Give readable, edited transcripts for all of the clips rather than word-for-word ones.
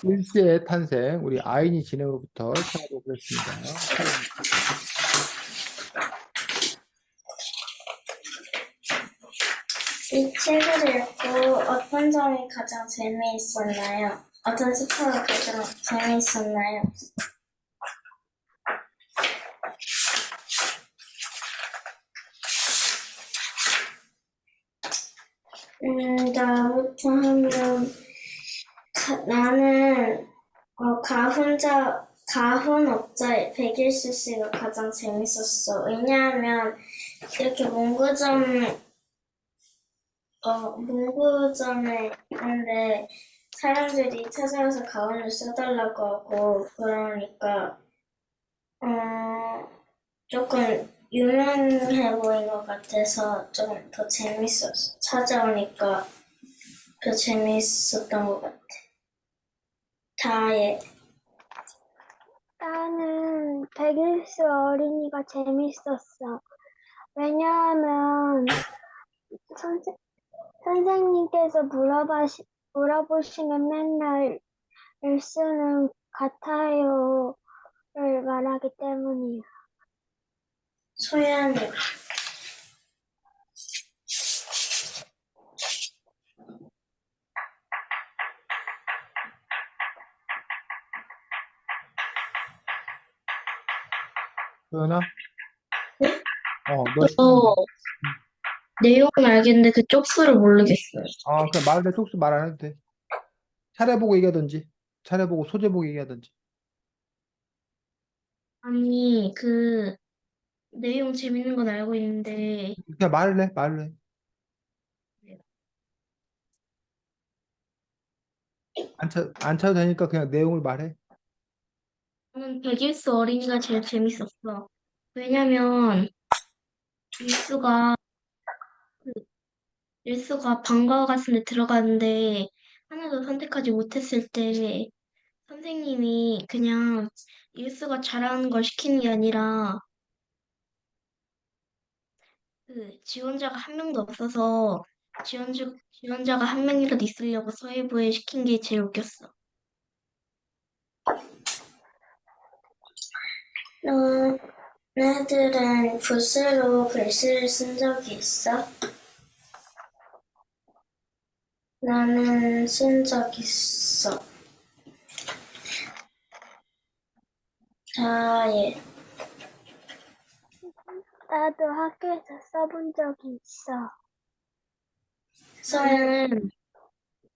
일제의 탄생, 우리 아인이 진행으로부터 찾아보겠습니다. 이 책을 읽고 어떤 점이 가장 재미있었나요? 어떤 스토리가 가장 재미있었나요? 나부터 하면 나는 가훈업자의 백일수씨가 가장 재밌었어. 왜냐하면 이렇게 문구점에 있는데 사람들이 찾아와서 가훈을 써달라고 하고 그러니까 조금 유명해 보인 것 같아서 좀 더 재밌었어. 찾아오니까 더 재밌었던 것 같아. 다예. 나는 백일수 어린이가 재밌었어. 왜냐하면 선생님께서 물어보시면 맨날 일수는 같아요를 말하기 때문이야. 소연이. 소연아? 네? 너 시간인데. 내용은 알겠는데 그 쪽수를 모르겠어요. 그래, 말해, 쪽수 말 안 해도 돼. 차례보고 얘기하든지, 차례보고 소재 보고 얘기하든지. 아니, 내용 재밌는 건 알고 있는데, 그냥 말을 해, 말을 해. 안 차도 되니까 그냥 내용을 말해. 저는 백일수 어린이가 제일 재밌었어. 왜냐면, 일수가, 그, 일수가 방과후 같은 데 들어가는데, 하나도 선택하지 못했을 때, 선생님이 그냥 일수가 잘하는 걸 시키는 게 아니라, 지원자가 한 명도 없어서, 지원자가 한 명이라도 있으려고 서예부에 시킨 게 제일 웃겼어. 너네들은 붓으로 글씨를 쓴 적이 있어? 나는 쓴 적 있어. 예. 나도 학교에서 써본 적이 있어.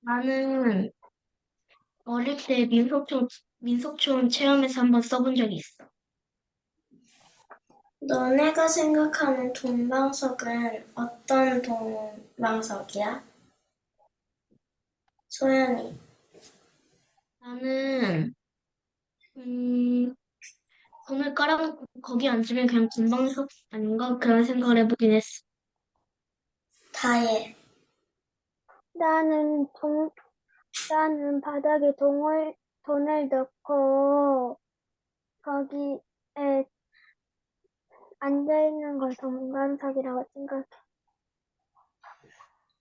나는 어릴 때 민속촌 체험에서 한번 써본 적이 있어. 너네가 생각하는 돈방석은 어떤 돈방석이야? 소연이. 나는, 돈을 깔아놓고 거기 앉으면 그냥 돈방석 아닌가? 그런 생각을 해보긴 했어. 다해. 나는 바닥에 돈을 넣고 거기에 앉아있는 걸 동방석이라고 생각해.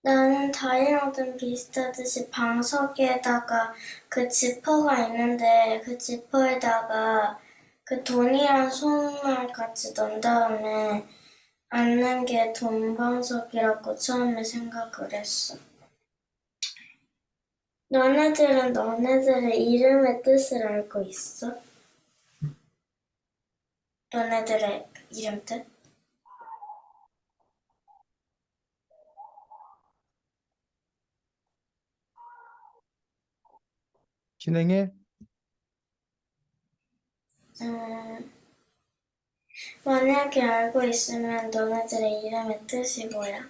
나는 다이랑 좀 비슷하듯이 방석에다가 그 지퍼가 있는데 그 지퍼에다가 그 돈이랑 손을 같이 넣은 다음에 앉는 게 돈방석이라고 처음에 생각을 했어. 너네들은 너네들의 이름의 뜻을 알고 있어? 너네들의 이름 뜻? 진행해. 음, 만약에 알고 있으면 너네들의 이름의 뜻이 뭐야?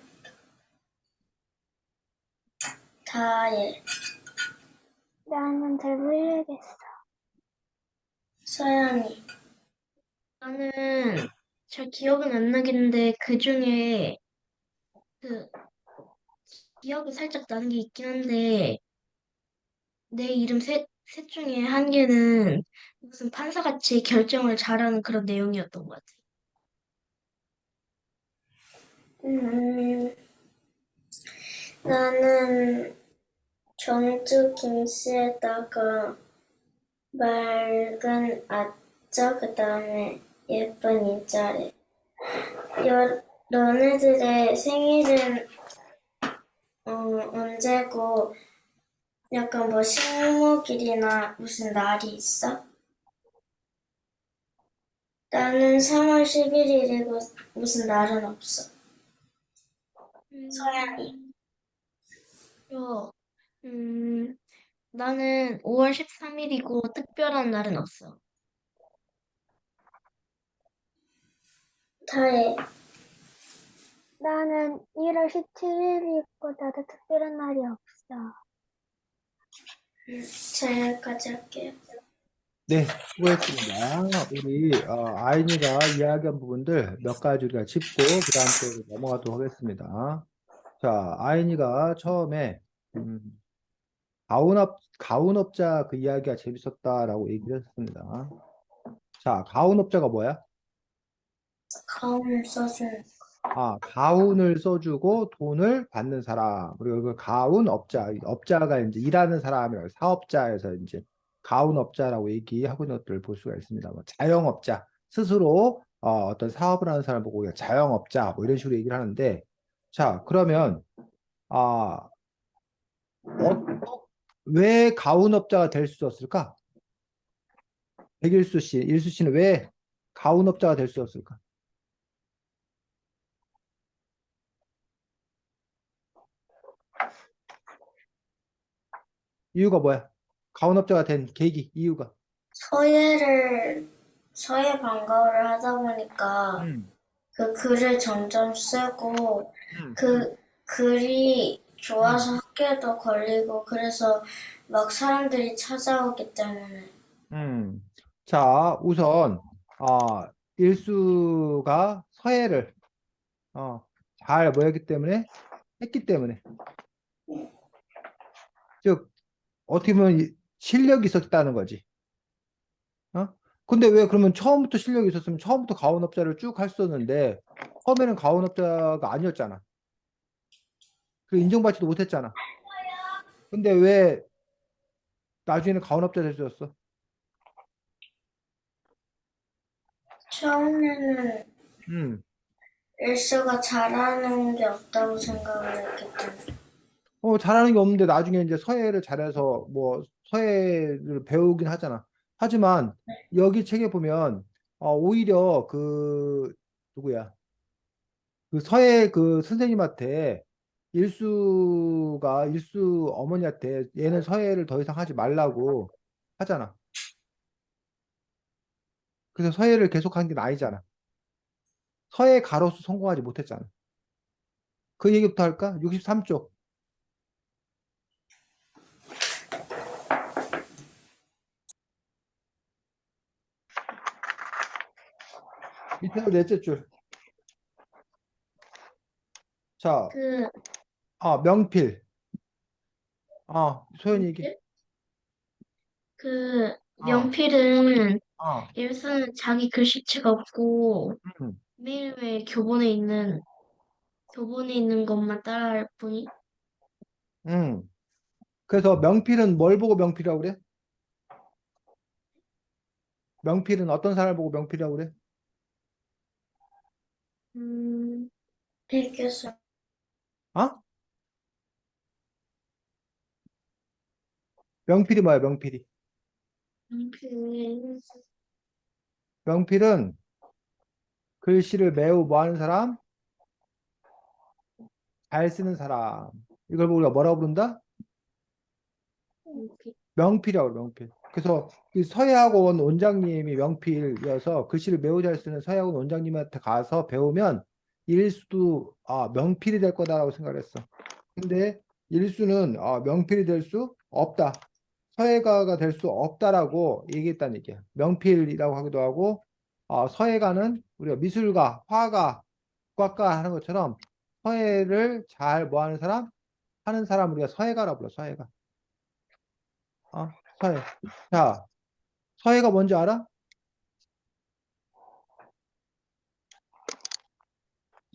다예. 나는 잘 모르겠어. 서연이. 나는 잘 기억은 안 나겠는데 그 중에 그 기억이 살짝 나는 게 있긴 한데 내 이름 셋 중에 한 개는 무슨 판사같이 결정을 잘하는 그런 내용이었던 것 같아. 나는 전주 김씨에다가 맑은 아자 그 다음에 예쁜 인자래. 너네들의 생일은 언제고 약간 뭐 식목일이나 무슨 날이 있어? 나는 3월 11일이고 무슨 날은 없어. 서양이. 요, 나는 5월 13일이고 특별한 날은 없어. 다해. 나는 1월 17일이고 나도 특별한 날이 없어. 제일까지 할게요. 네, 수고했습니다. 우리 아인이가 이야기한 부분들 몇 가지 우리가 짚고 그 다음 또 넘어가도록 하겠습니다. 자, 아인이가 처음에 가운업자 그 이야기가 재밌었다라고 얘기를 했습니다. 자, 가운업자가 뭐야? 가운을 써주는. 가운을 써주고 돈을 받는 사람. 그리고 그 가운업자, 업자가 이제 일하는 사람이라고 사업자에서 이제 가운업자라고 얘기하고 있는 것들을 볼 수가 있습니다. 뭐 자영업자, 스스로 어떤 사업을 하는 사람 보고 우리가 자영업자 뭐 이런 식으로 얘기를 하는데, 자, 그러면 아, 왜 가운업자가 될 수 없을까? 백일수 씨, 일수 씨는 왜 가운업자가 될 수 없을까? 이유가 뭐야? 가운업자가 된 계기, 이유가. 서예 방과후를 하다 보니까 음, 그 글을 점점 쓰고 음, 그 글이 음. 좋아서 학교에도 걸리고 그래서 막 사람들이 찾아오기 때문에. 음. 자, 우선 일수가 서예를 어, 잘 뭐였기 때문에 했기 때문에 즉 어떻게 보면 실력이 있었다는 거지. 어? 근데 왜 그러면 처음부터 실력이 있었으면 처음부터 가온업자를 쭉 할 수 있었는데 처음에는 가온업자가 아니었잖아. 그 인정받지도 못했잖아. 근데 왜 나중에는 가온업자 될 수 있었어? 처음에는 음. 일수가 잘하는 게 없다고 생각을 했기 때문에. 잘하는 게 없는데 나중에 이제 서예를 잘해서 뭐 서예를 배우긴 하잖아. 하지만 여기 책에 보면 오히려 그 누구야? 그 서예 그 선생님한테 일수 어머니한테 얘는 서예를 더 이상 하지 말라고 하잖아. 그래서 서예를 계속 한 게 아니잖아. 서예 가로수 성공하지 못했잖아. 그 얘기부터 할까? 63쪽. 밑에서 넷째 줄. 자, 그, 명필. 소연이 얘기. 그 어, 연필은 어. 일수는 자기 글씨체가 없고 음. 매일매일 교본에 있는 것만 따라할 뿐이. 음. 그래서 명필은 뭘 보고 명필이라고 그래? 명필은 어떤 사람을 보고 명필이라고 그래? 음, 필교수. 어? 명필이 뭐야, 명필이? 연필, 명필은 글씨를 매우 뭐 하는 사람? 잘 쓰는 사람. 이걸 보고 우리가 뭐라고 부른다? 연필. 명필이라고 그래, 명필. 그래서 이 서예학원 원장님이 명필이어서 글씨를 매우 잘 쓰는 서예학원 원장님한테 가서 배우면 일수도 명필이 될 거다라고 생각했어. 근데 일수는 명필이 될 수 없다. 서예가가 될 수 없다라고 얘기했다는 얘기야. 명필이라고 하기도 하고, 서예가는 우리가 미술가, 화가, 국악가 하는 것처럼 서예를 잘 뭐 하는 사람? 하는 사람 우리가 서예가라고 불러, 서예가. 서예. 자, 서예가 뭔지 알아?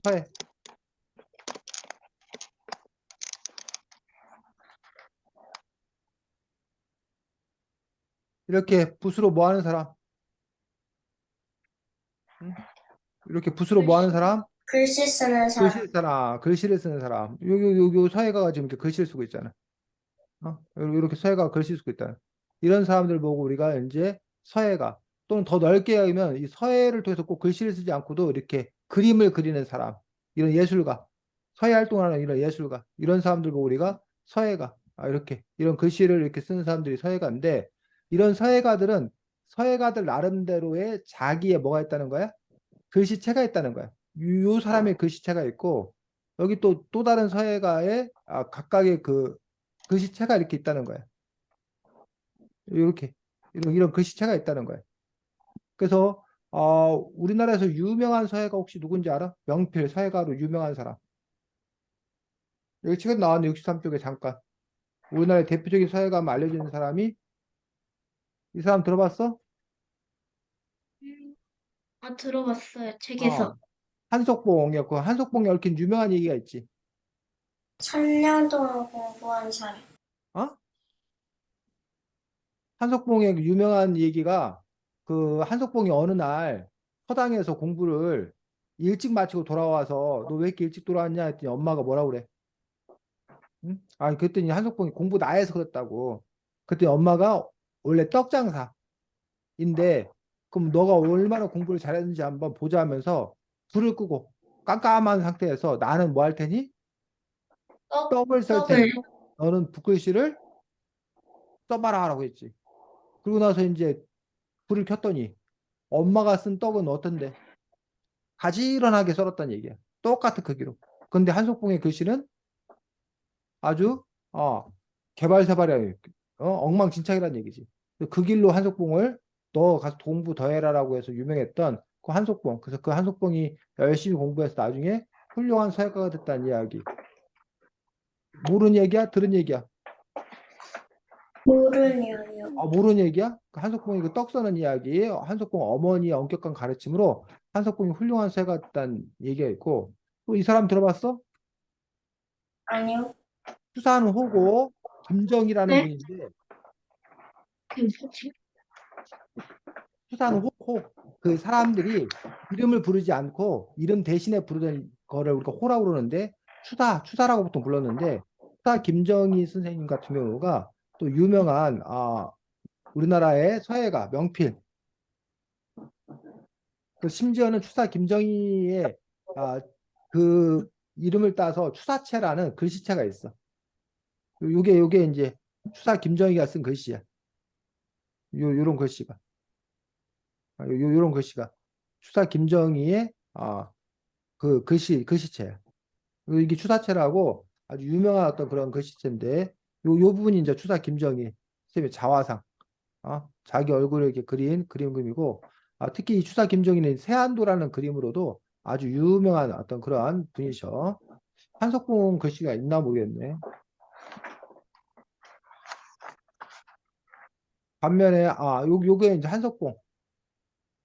서예. 이렇게 붓으로 뭐 하는 사람? 응? 이렇게 붓으로 뭐 하는 사람? 글씨 쓰는 사람. 글씨 쓰나, 글씨를 쓰는 사람. 요 서예가가 지금 이렇게 글씨를 쓰고 있잖아. 이렇게 서예가가 글씨 쓰고 있다. 이런 사람들 보고 우리가 이제 서예가 또는 더 넓게 하면 이 서예를 통해서 꼭 글씨를 쓰지 않고도 이렇게 그림을 그리는 사람, 이런 예술가, 서예 활동하는 이런 예술가, 이런 사람들 보고 우리가 서예가, 이렇게 이런 글씨를 이렇게 쓰는 사람들이 서예가인데 이런 서예가들은 서예가들 나름대로의 자기의 뭐가 있다는 거야? 글씨체가 있다는 거야. 요 사람의 글씨체가 있고 여기 또 다른 서예가의 각각의 그 글씨체가 이렇게 있다는 거야. 이렇게 이런 글씨체가 있다는 거야. 그래서 우리나라에서 유명한 서예가 혹시 누군지 알아? 명필 서예가로 유명한 사람. 여기 책에 나왔네. 63쪽에 잠깐. 우리나라의 대표적인 서예가 하면 알려지는 사람이 이 사람 들어봤어? 들어봤어요. 어. 책에서. 한석봉이었고 한석봉이 얽힌 유명한 얘기가 있지. 3년 동안 공부한 사람. 어? 한석봉의 그 유명한 얘기가 그 한석봉이 어느 날 서당에서 공부를 일찍 마치고 돌아와서 너 왜 이렇게 일찍 돌아왔냐 했더니 엄마가 뭐라 그래? 응? 그랬더니 한석봉이 공부 나해서 그랬다고. 그랬더니 엄마가 원래 떡장사인데 그럼 너가 얼마나 공부를 잘했는지 한번 보자 하면서 불을 끄고 깜깜한 상태에서 나는 뭐 할 테니? 떡을 썰 떡을. 테니 너는 붓글씨를 써봐라 하라고 했지. 그러고 나서 이제 불을 켰더니 엄마가 쓴 떡은 어떤데? 가지런하게 썰었다는 얘기야. 똑같은 크기로. 근데 한석봉의 글씨는 아주 개발사발이 엉망진창이라는 얘기지. 그 길로 한석봉을 너 가서 공부 더 해라라고 해서 유명했던 그 한석봉. 그래서 그 한석봉이 열심히 공부해서 나중에 훌륭한 서예가가 됐다는 이야기. 모르는 얘기야? 들은 얘기야? 모르냐요. 모르는 얘기야? 그 한석봉이 그 떡 써는 이야기, 한석봉 어머니의 엄격한 가르침으로 한석봉이 훌륭한 서예가 됐다는 얘기가 있고, 또 이 사람 들어봤어? 아니요. 수산호고 김정이라는 네? 분인데 그게 뭐지? 수산호 그 사람들이 이름을 부르지 않고 이름 대신에 부르던 거를 우리가 호라고 그러는데 추사라고 보통 불렀는데 추사 김정희 선생님 같은 경우가 또 유명한 우리나라의 서예가 명필 그 심지어는 추사 김정희의 그 이름을 따서 추사체라는 글씨체가 있어. 요게 이제 추사 김정희가 쓴 글씨야. 요런 글씨가. 요런 글씨가 추사 김정희의 그 글씨체야. 이게 추사체라고 아주 유명한 어떤 그런 글씨체인데 요 부분이 이제 추사 김정희 선생님의 자화상 자기 얼굴을 이렇게 그린 그림이고 특히 이 추사 김정희는 세안도라는 그림으로도 아주 유명한 어떤 그러한 분이셔. 한석봉 글씨가 있나 모르겠네. 반면에 요게 이제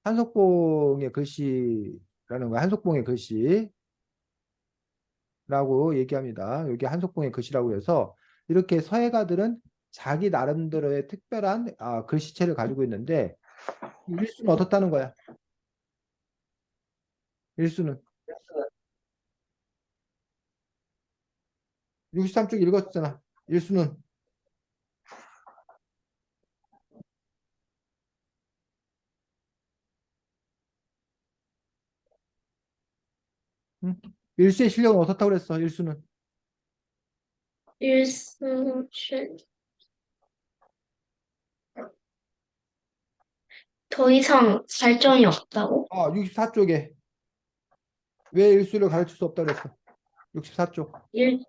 한석봉의 글씨라는 거야. 한석봉의 글씨라고 얘기합니다. 여기 한석봉의 글씨라고 해서 이렇게 서예가들은 자기 나름대로의 특별한 글씨체를 가지고 있는데 일수는 어떻다는 거야? 일수는 63쪽 읽었잖아. 일수는 응? 일수의 실력은 어떻다고 그랬어? 일수는 일수출. 더 이상 발전이 없다고? 64쪽에 왜 일수를 가르칠 수 없다고 그랬어? 64쪽 일,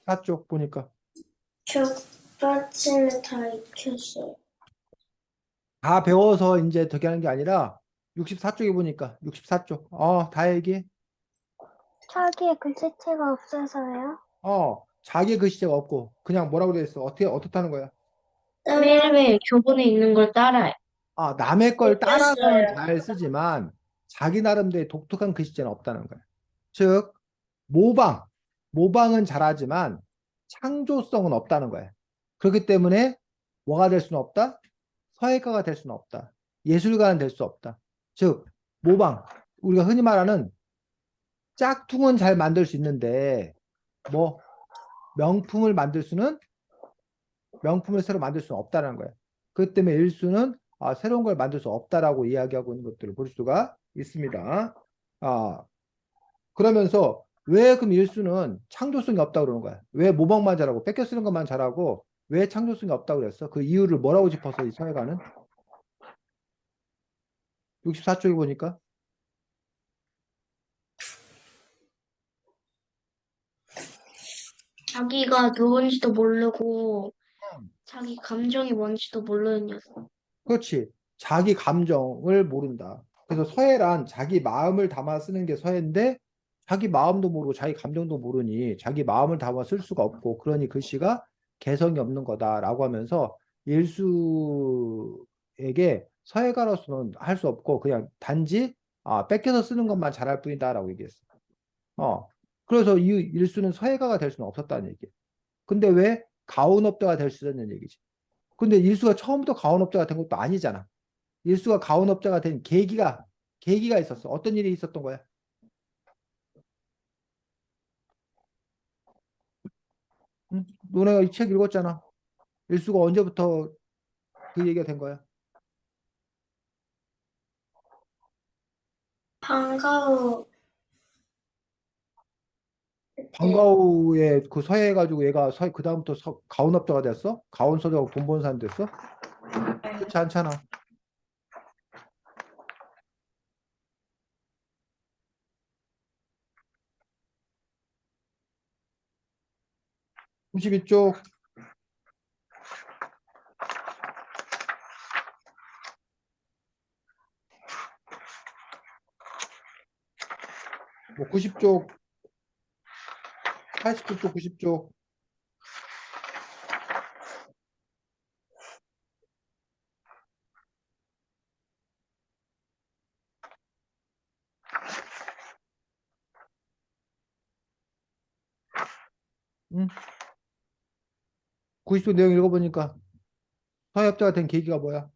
14쪽 보니까 족받침을 다 익혔어요. 다 배워서 이제 더 하는 게 아니라 64쪽에 보니까 64쪽 다 얘기해. 자기의 글씨체가 없어서요? 자기의 글씨체가 없고 그냥 뭐라고 그랬어? 어떻다는 거야? 매일매일 교본에 있는 걸 따라해. 남의 걸 따라서는 읽겠어요. 잘 쓰지만 자기 나름대로 독특한 글씨체는 없다는 거야. 즉 모방은 잘하지만 창조성은 없다는 거야. 그렇기 때문에 뭐가 될 수는 없다? 서예가가 될 수는 없다. 예술가는 될 수 없다. 즉, 모방. 우리가 흔히 말하는 짝퉁은 잘 만들 수 있는데, 뭐, 명품을 만들 수는, 명품을 새로 만들 수는 없다는 거예요. 그렇기 때문에 일수는 새로운 걸 만들 수 없다라고 이야기하고 있는 것들을 볼 수가 있습니다. 아, 그러면서 왜 그럼 일수는 창조성이 없다고 그러는 거야? 왜 모방만 잘하고 뺏겨 쓰는 것만 잘하고 왜 창조성이 없다고 그랬어? 그 이유를 뭐라고 짚어서 이 서예가는? 64쪽에 보니까 자기가 누군지도 모르고 자기 감정이 뭔지도 모르는 녀석. 그렇지. 자기 감정을 모른다. 그래서 서예란 자기 마음을 담아 쓰는 게 서예인데 자기 마음도 모르고 자기 감정도 모르니 자기 마음을 담아 쓸 수가 없고 그러니 글씨가 개성이 없는 거다라고 하면서 일수에게 서예가로서는 할 수 없고 그냥 단지 뺏겨서 쓰는 것만 잘할 뿐이다라고 얘기했어. 그래서 이 일수는 서예가가 될 수는 없었다는 얘기야. 근데 왜 가훈업자가 될 수 있었냐는 얘기지. 근데 일수가 처음부터 가훈업자가 된 것도 아니잖아. 일수가 가훈업자가 된 계기가 있었어. 어떤 일이 있었던 거야? 응? 너네가 이 책 읽었잖아. 일수가 언제부터 그 얘기가 된 거야? 방과후 때 방과후에 그 서예해가지고 얘가 그 다음부터 가훈업자가 됐어? 가훈서적하고 돈 버는 사람 됐어? 그렇지 않잖아. 92쪽, 뭐 90쪽, 89쪽, 90쪽. 응? 90쪽 내용 읽어보니까 서예업자가 된 계기가 뭐야?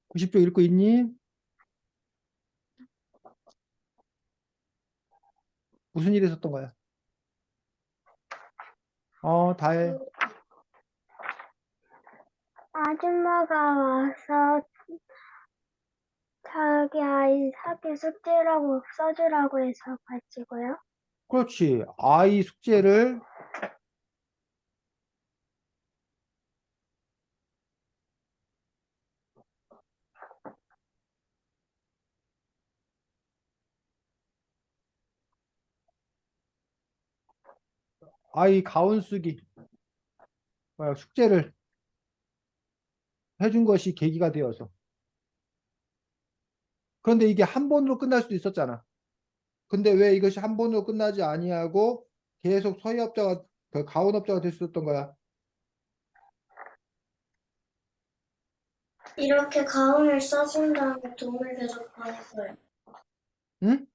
90쪽 읽고 있니? 무슨 일이 있었던 거야? 다 해. 그 아줌마가 와서 자기 아이 학교 숙제라고 써주라고 해서 가지고요. 그렇지. 아이 숙제를 아이 가온 쓰기 숙제를 해준 것이 계기가 되어서. 그런데 이게 한 번으로 끝날 수도 있었잖아. 근데 왜 이것이 한 번으로 끝나지 아니하고 계속 서예업자가 그 가온업자가 될 수 있었던 거야? 이렇게 가운을 써준 다음에 돈을 계속 버는 거예요. 응?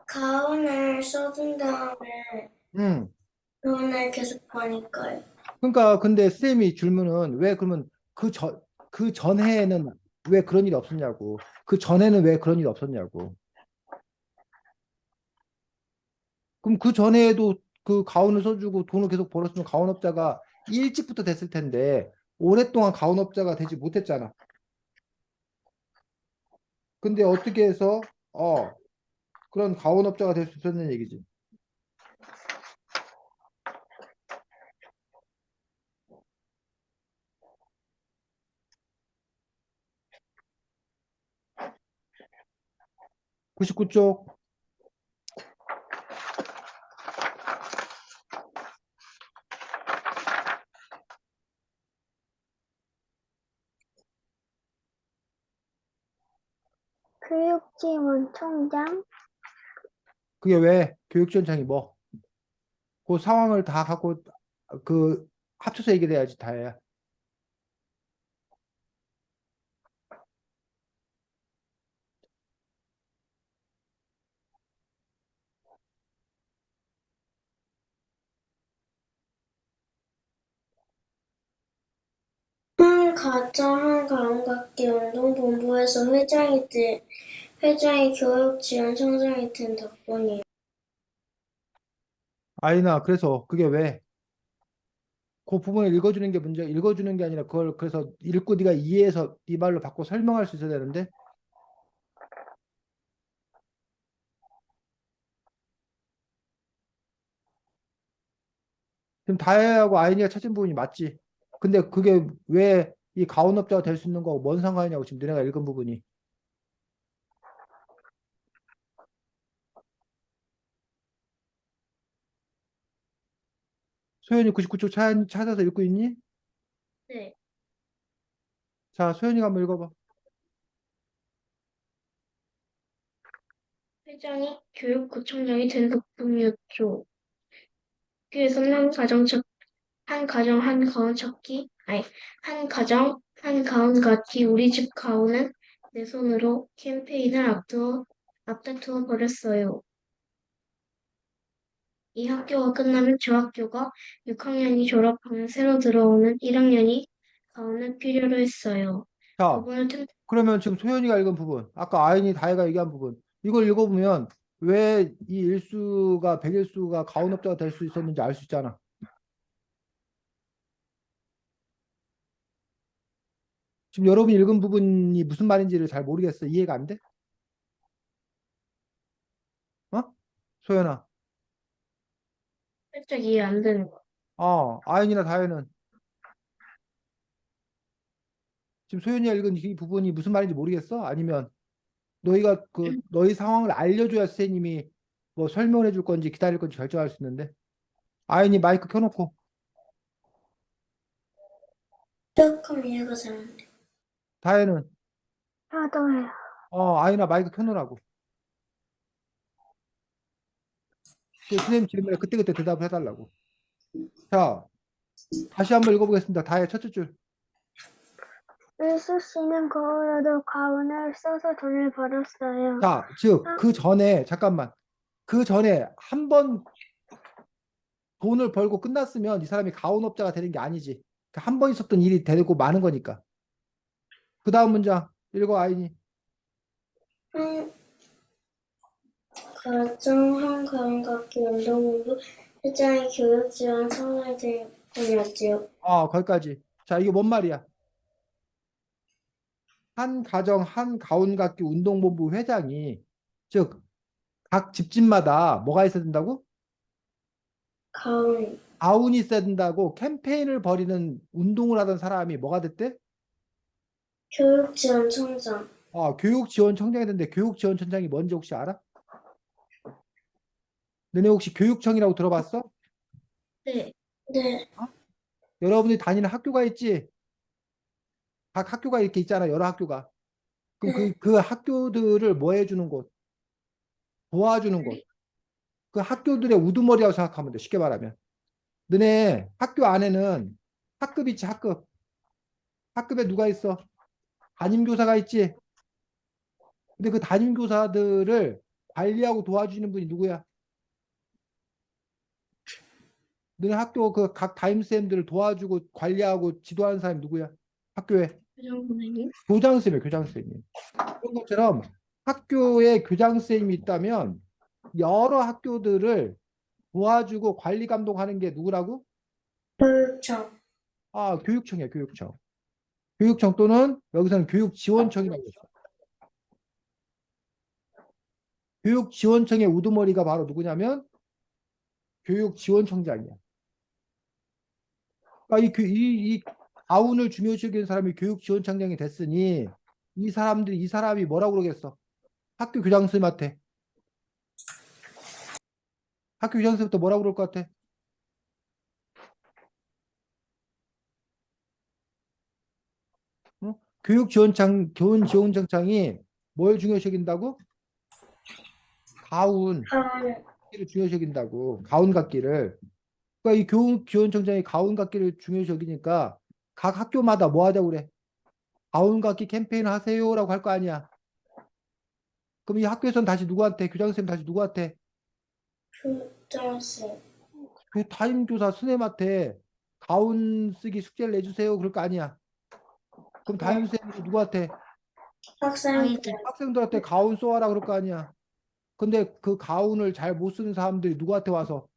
가운을 써준 다음에 응. 돈을 계속 버니까요. 그러니까 근데 쌤이 질문은 왜 그러면 그 전해에는 왜 그런 일이 없었냐고. 그 전에는 왜 그런 일이 없었냐고. 그럼 그 전에도 그 가온을 써주고 돈을 계속 벌었으면 가온업자가 일찍부터 됐을 텐데 오랫동안 가온업자가 되지 못했잖아. 근데 어떻게 해서 그런 가온업자가 될 수 있었는 얘기지. 99쪽. 교육지원총장, 그게 왜? 교육지원청이 뭐? 그 상황을 다 갖고 그 합쳐서 얘기를 해야지 다 해야. 한 가정 한 가운각기 운동본부에서 회장이 교육지원청장이 된 덕분이에요. 아이나 그래서 그게 왜? 그 부분을 읽어주는 게 문제, 읽어주는 게 아니라 그걸 그래서 읽고 네가 이해해서 네 말로 바꿔 설명할 수 있어야 되는데 지금 다혜하고 아이니가 찾은 부분이 맞지? 근데 그게 왜 이 가온업자가 될 수 있는 거하고 뭔 상관이냐고 지금 너네가 읽은 부분이. 소연이 99쪽 찾아서 읽고 있니? 네. 자, 소연이가 한번 읽어봐. 회장이 교육구청장이 된 덕분이었죠. 학교에서는 한 가정 한 가온 찾기, 아니, 한 가정 한 가온 갖기 우리 집 가온은 내 손으로 캠페인을 앞다투어 버렸어요. 이 학교가 끝나면 저 학교가 6학년이 졸업하면 새로 들어오는 1학년이 가온을 필요로 했어요. 자, 그분을 틈 그러면 지금 소연이가 읽은 부분, 아까 아이니 다혜가 얘기한 부분, 이걸 읽어보면 왜 이 일수가 백일수가 가온업자가 될 수 있었는지 알 수 있잖아. 지금 여러분이 읽은 부분이 무슨 말인지를 잘 모르겠어. 이해가 안 돼? 어? 소연아. 살짝 이해 안 되는 거. 아이니나 다혜는 지금 소연이가 읽은 이 부분이 무슨 말인지 모르겠어? 아니면 너희가 너희 상황을 알려줘야 선생님이 뭐 설명을 해줄 건지 기다릴 건지 결정할 수 있는데. 아이니 마이크 켜놓고. 조금 이해가 잘 안 돼. 다혜는 저도요. 아이나 마이크 켜놓으라고. 그 선생님 질문에 그때그때 대답을 해달라고. 자, 다시 한번 읽어보겠습니다. 다혜 첫째 줄. 일수 씨는 그 후로도 가훈을 써서 돈을 벌었어요. 자, 즉, 아, 그 전에, 잠깐만. 그 전에 한 번 돈을 벌고 끝났으면 이 사람이 가온업자가 되는 게 아니지. 한 번 있었던 일이 되고 많은 거니까. 그 다음 문장 읽어, 아이니. 한 가정 한 가운각기 운동본부 회장이 교육지원청장이 된 덕분이었지요. 거기까지. 자, 이게 뭔 말이야? 한 가정 한 가온각기 운동본부 회장이, 즉, 각 집집마다 뭐가 있어야 된다고? 가운 가온이 있어야 된다고 캠페인을 벌이는 운동을 하던 사람이 뭐가 됐대? 교육지원청장. 교육지원청장이 됐는데 교육지원청장이 뭔지 혹시 알아? 너네 혹시 교육청이라고 들어봤어? 네. 네, 어? 여러분이 다니는 학교가 있지? 각 학교가 이렇게 있잖아, 여러 학교가. 그럼 네. 그 학교들을 뭐 해주는 곳? 도와주는 곳. 그 학교들의 우두머리라고 생각하면 돼, 쉽게 말하면. 너네 학교 안에는 학급 있지, 학급. 학급에 누가 있어? 담임교사가 있지? 근데 그 담임교사들을 관리하고 도와주는 분이 누구야? 너네 학교 그 각 담임쌤들을 도와주고 관리하고 지도하는 사람이 누구야? 학교에 교장 선생님? 교장쌤이에요, 교장쌤이. 그런 것처럼 학교에 교장쌤이 있다면 여러 학교들을 도와주고 관리 감독하는 게 누구라고? 교육청. 교육청이야, 교육청. 교육청 또는 여기서는 교육지원청이라고 했어. 교육지원청의 우두머리가 바로 누구냐면 교육지원청장이야. 그러니까 이 아운을 중요시하는 사람이 교육지원청장이 됐으니 이 사람이 뭐라고 그러겠어? 학교 교장선생님한테. 학교 교장선생님부터 뭐라고 그럴 것 같아? 응? 교육지원청장이 뭘 중요시 여긴다고? 가운 가운. 을 중요시 여긴다고. 가운 갖기를. 그러니까 이 교원청장이 가운 갖기를 중요시 여기니까 각 학교마다 뭐 하자고 그래? 가운 갖기 캠페인 하세요라고 할 거 아니야. 그럼 이 학교에서는 다시 누구한테? 교장 선생님 다시 누구한테? 교장쌤. 그 담임교사 선생님한테 가운 쓰기 숙제를 내주세요. 그럴 거 아니야. 그럼 담임 선생님이 누구한테? 학생들. 아이들. 학생들한테 가운 써와라 그럴 거 아니야. 근데 그 가운을 잘 못 쓰는 사람들이 누구한테 와서?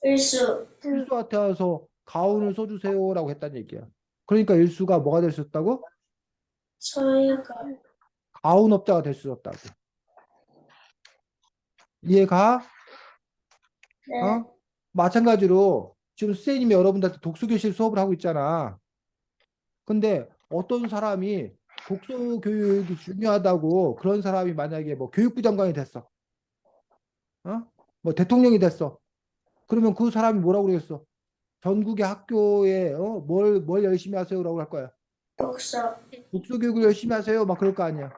일수. 일수한테 와서 가운을 써주세요라고 했다는 얘기야. 그러니까 일수가 뭐가 될 수 있다고? 저희가. 가운업자가 될 수 있다고. 이해가? 네. 어? 마찬가지로 지금 선생님이 여러분들한테 독서교실 수업을 하고 있잖아. 근데 어떤 사람이 독서 교육이 중요하다고 그런 사람이 만약에 뭐 교육부 장관이 됐어. 어? 뭐 대통령이 됐어. 그러면 그 사람이 뭐라고 그러겠어? 전국의 학교에 뭘 열심히 하세요라고 할 거야. 독서. 독서 교육을 열심히 하세요. 막 그럴 거 아니야.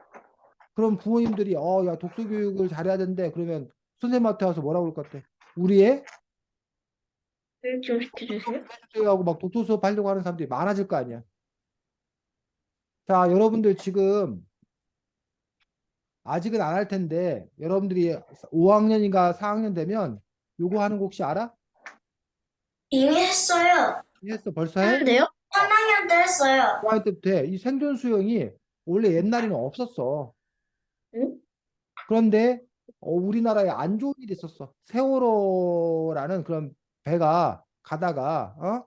그럼 부모님들이 야 독서 교육을 잘해야 되는데 그러면 선생님한테 와서 뭐라고 그럴 것 같아? 우리의 좀 시켜주세요. 하고 막 독서 수업 하려고 하는 사람들이 많아질 거 아니야. 자, 여러분들 지금 아직은 안 할 텐데 여러분들이 5학년인가 4학년 되면 요거 하는 거 혹시 알아? 이미 했어요. 했어? 벌써 해? 하는데요? 3학년 때 했어요. 5학년 때부터 해. 이 생존 수영이 원래 옛날에는 없었어. 응? 그런데 우리나라에 안 좋은 일이 있었어. 세월호라는 그런 배가 가다가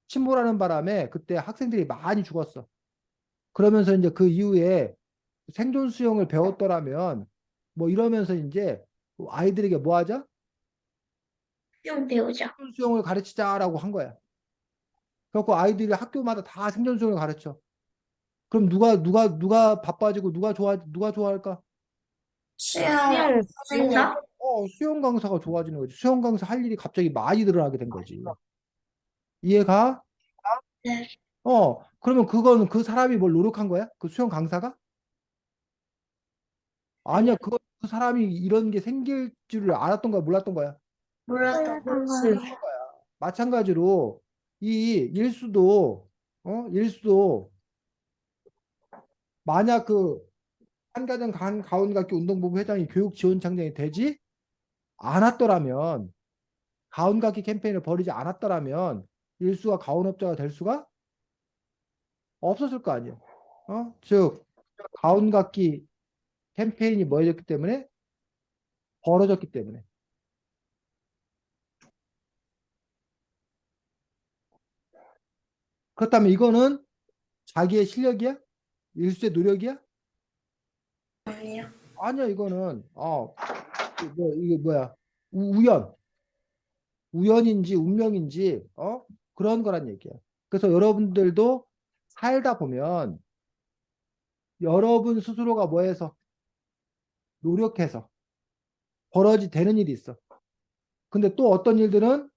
침몰하는 바람에 그때 학생들이 많이 죽었어. 그러면서 이제 그 이후에 생존 수영을 배웠더라면 뭐 이러면서 이제 아이들에게 뭐 하자? 수영 배우자. 생존 수영을 가르치자라고 한 거야. 그래갖고 아이들이 학교마다 다 생존 수영을 가르쳐. 그럼 누가 바빠지고 누가 좋아할까? 수영 선생님. 강사? 수영 강사가 좋아지는 거지. 수영 강사 할 일이 갑자기 많이 늘어나게 된 거지. 이해가? 네. 그러면 그건 그 사람이 뭘 노력한 거야? 그 수영 강사가? 아니야, 그 사람이 이런 게 생길 줄을 알았던 거야, 몰랐던 거야? 몰랐던 거. 응. 마찬가지로 이 일수도 만약 그 한가정 가운각기 운동본부 회장이 교육지원청장이 되지 않았더라면 가운각기 캠페인을 벌이지 않았더라면 일수가 가운업자가 될 수가 없었을 거 아니야. 즉 가운각기 캠페인이 뭐였기 때문에 벌어졌기 때문에. 그렇다면 이거는 자기의 실력이야? 일수의 노력이야? 아니요. 아니야, 이거는 이게 뭐야? 우연인지 운명인지 그런 거란 얘기야. 그래서 여러분들도 살다 보면 여러분 스스로가 뭐해서 노력해서 되는 일이 있어. 근데 또 어떤 일들은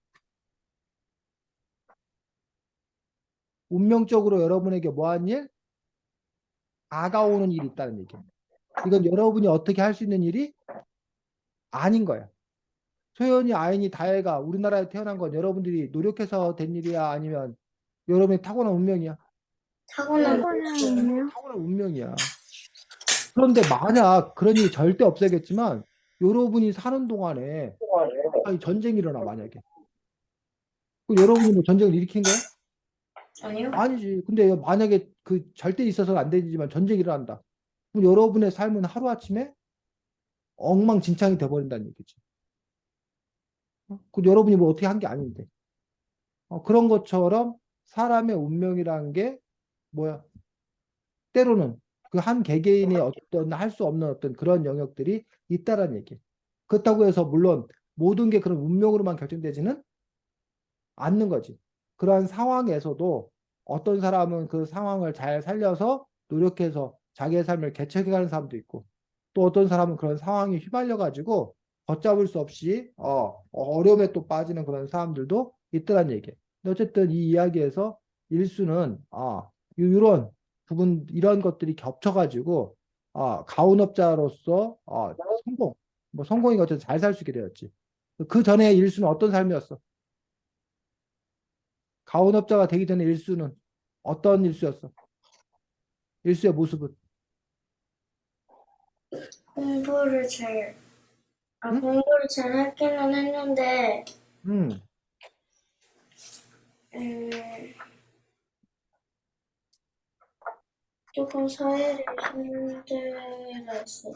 운명적으로 여러분에게 뭐한 일? 다가오는 일이 있다는 얘기야. 이건 여러분이 어떻게 할 수 있는 일이 아닌 거야. 소연이, 아인이, 다혜가 우리나라에 태어난 건 여러분들이 노력해서 된 일이야? 아니면 여러분의 타고난 운명이야? 타고난 타고난 운명이야. 그런데 만약 그런 일이 절대 없어야겠지만 여러분이 사는 동안에 전쟁이 일어나 만약에. 그럼 여러분이 뭐 전쟁을 일으킨 거야? 아니요. 아니지. 근데 만약에 그 절대 있어서는 안 되지만 전쟁이 일어난다. 그럼 여러분의 삶은 하루아침에 엉망진창이 돼버린다는 얘기지. 그 여러분이 뭐 어떻게 한 게 아닌데. 그런 것처럼 사람의 운명이라는 게 뭐야? 때로는 그 한 개개인의 어떤 할 수 없는 어떤 그런 영역들이 있다라는 얘기. 그렇다고 해서 물론 모든 게 그런 운명으로만 결정되지는 않는 거지. 그러한 상황에서도 어떤 사람은 그 상황을 잘 살려서 노력해서 자기의 삶을 개척해가는 사람도 있고 또 어떤 사람은 그런 상황에 휘말려 가지고 걷잡을 수 없이 어려움에 또 빠지는 그런 사람들도 있더란 얘기예요. 어쨌든 이 이야기에서 일수는 이런 부분 이런 것들이 겹쳐가지고 가운업자로서 성공, 뭐 성공이 어쨌든 잘 살 수 있게 되었지. 그 전에 일수는 어떤 삶이었어? 가운업자가 되기 전에 일수는 어떤 일수였어? 일수의 모습은? 공부를 잘, 응? 공부를 잘 하기는 했는데, 음, 음, 조금 사회를 힘들었어.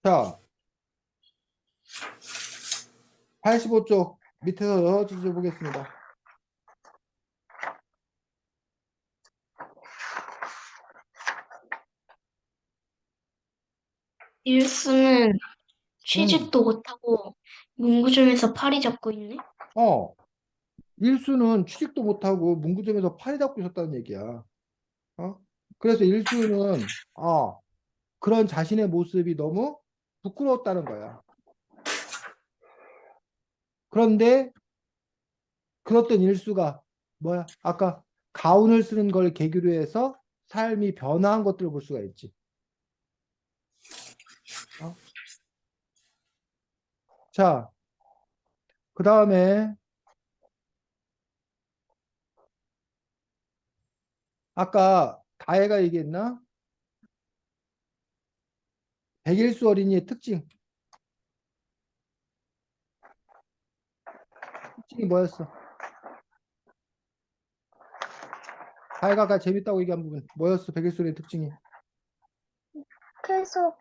자, 85쪽 밑에서 넣어주셔 보겠습니다. 일수는 음, 취직도 못하고 문구점에서 파리 잡고 있네. 어, 일수는 취직도 못하고 문구점에서 파리 잡고 있었다는 얘기야. 그래서 일수는 그런 자신의 모습이 너무 부끄러웠다는 거야. 그런데 그랬던 일수가 뭐야? 아까 가운을 쓰는 걸 계기로 해서 삶이 변화한 것들을 볼 수가 있지. 어? 자, 그 다음에 아까 가해가 얘기했나? 백일수 어린이의 특징이 뭐였어? 가해가 아까 재밌다고 얘기한 부분 뭐였어? 백일수 어린이의 특징이. 계속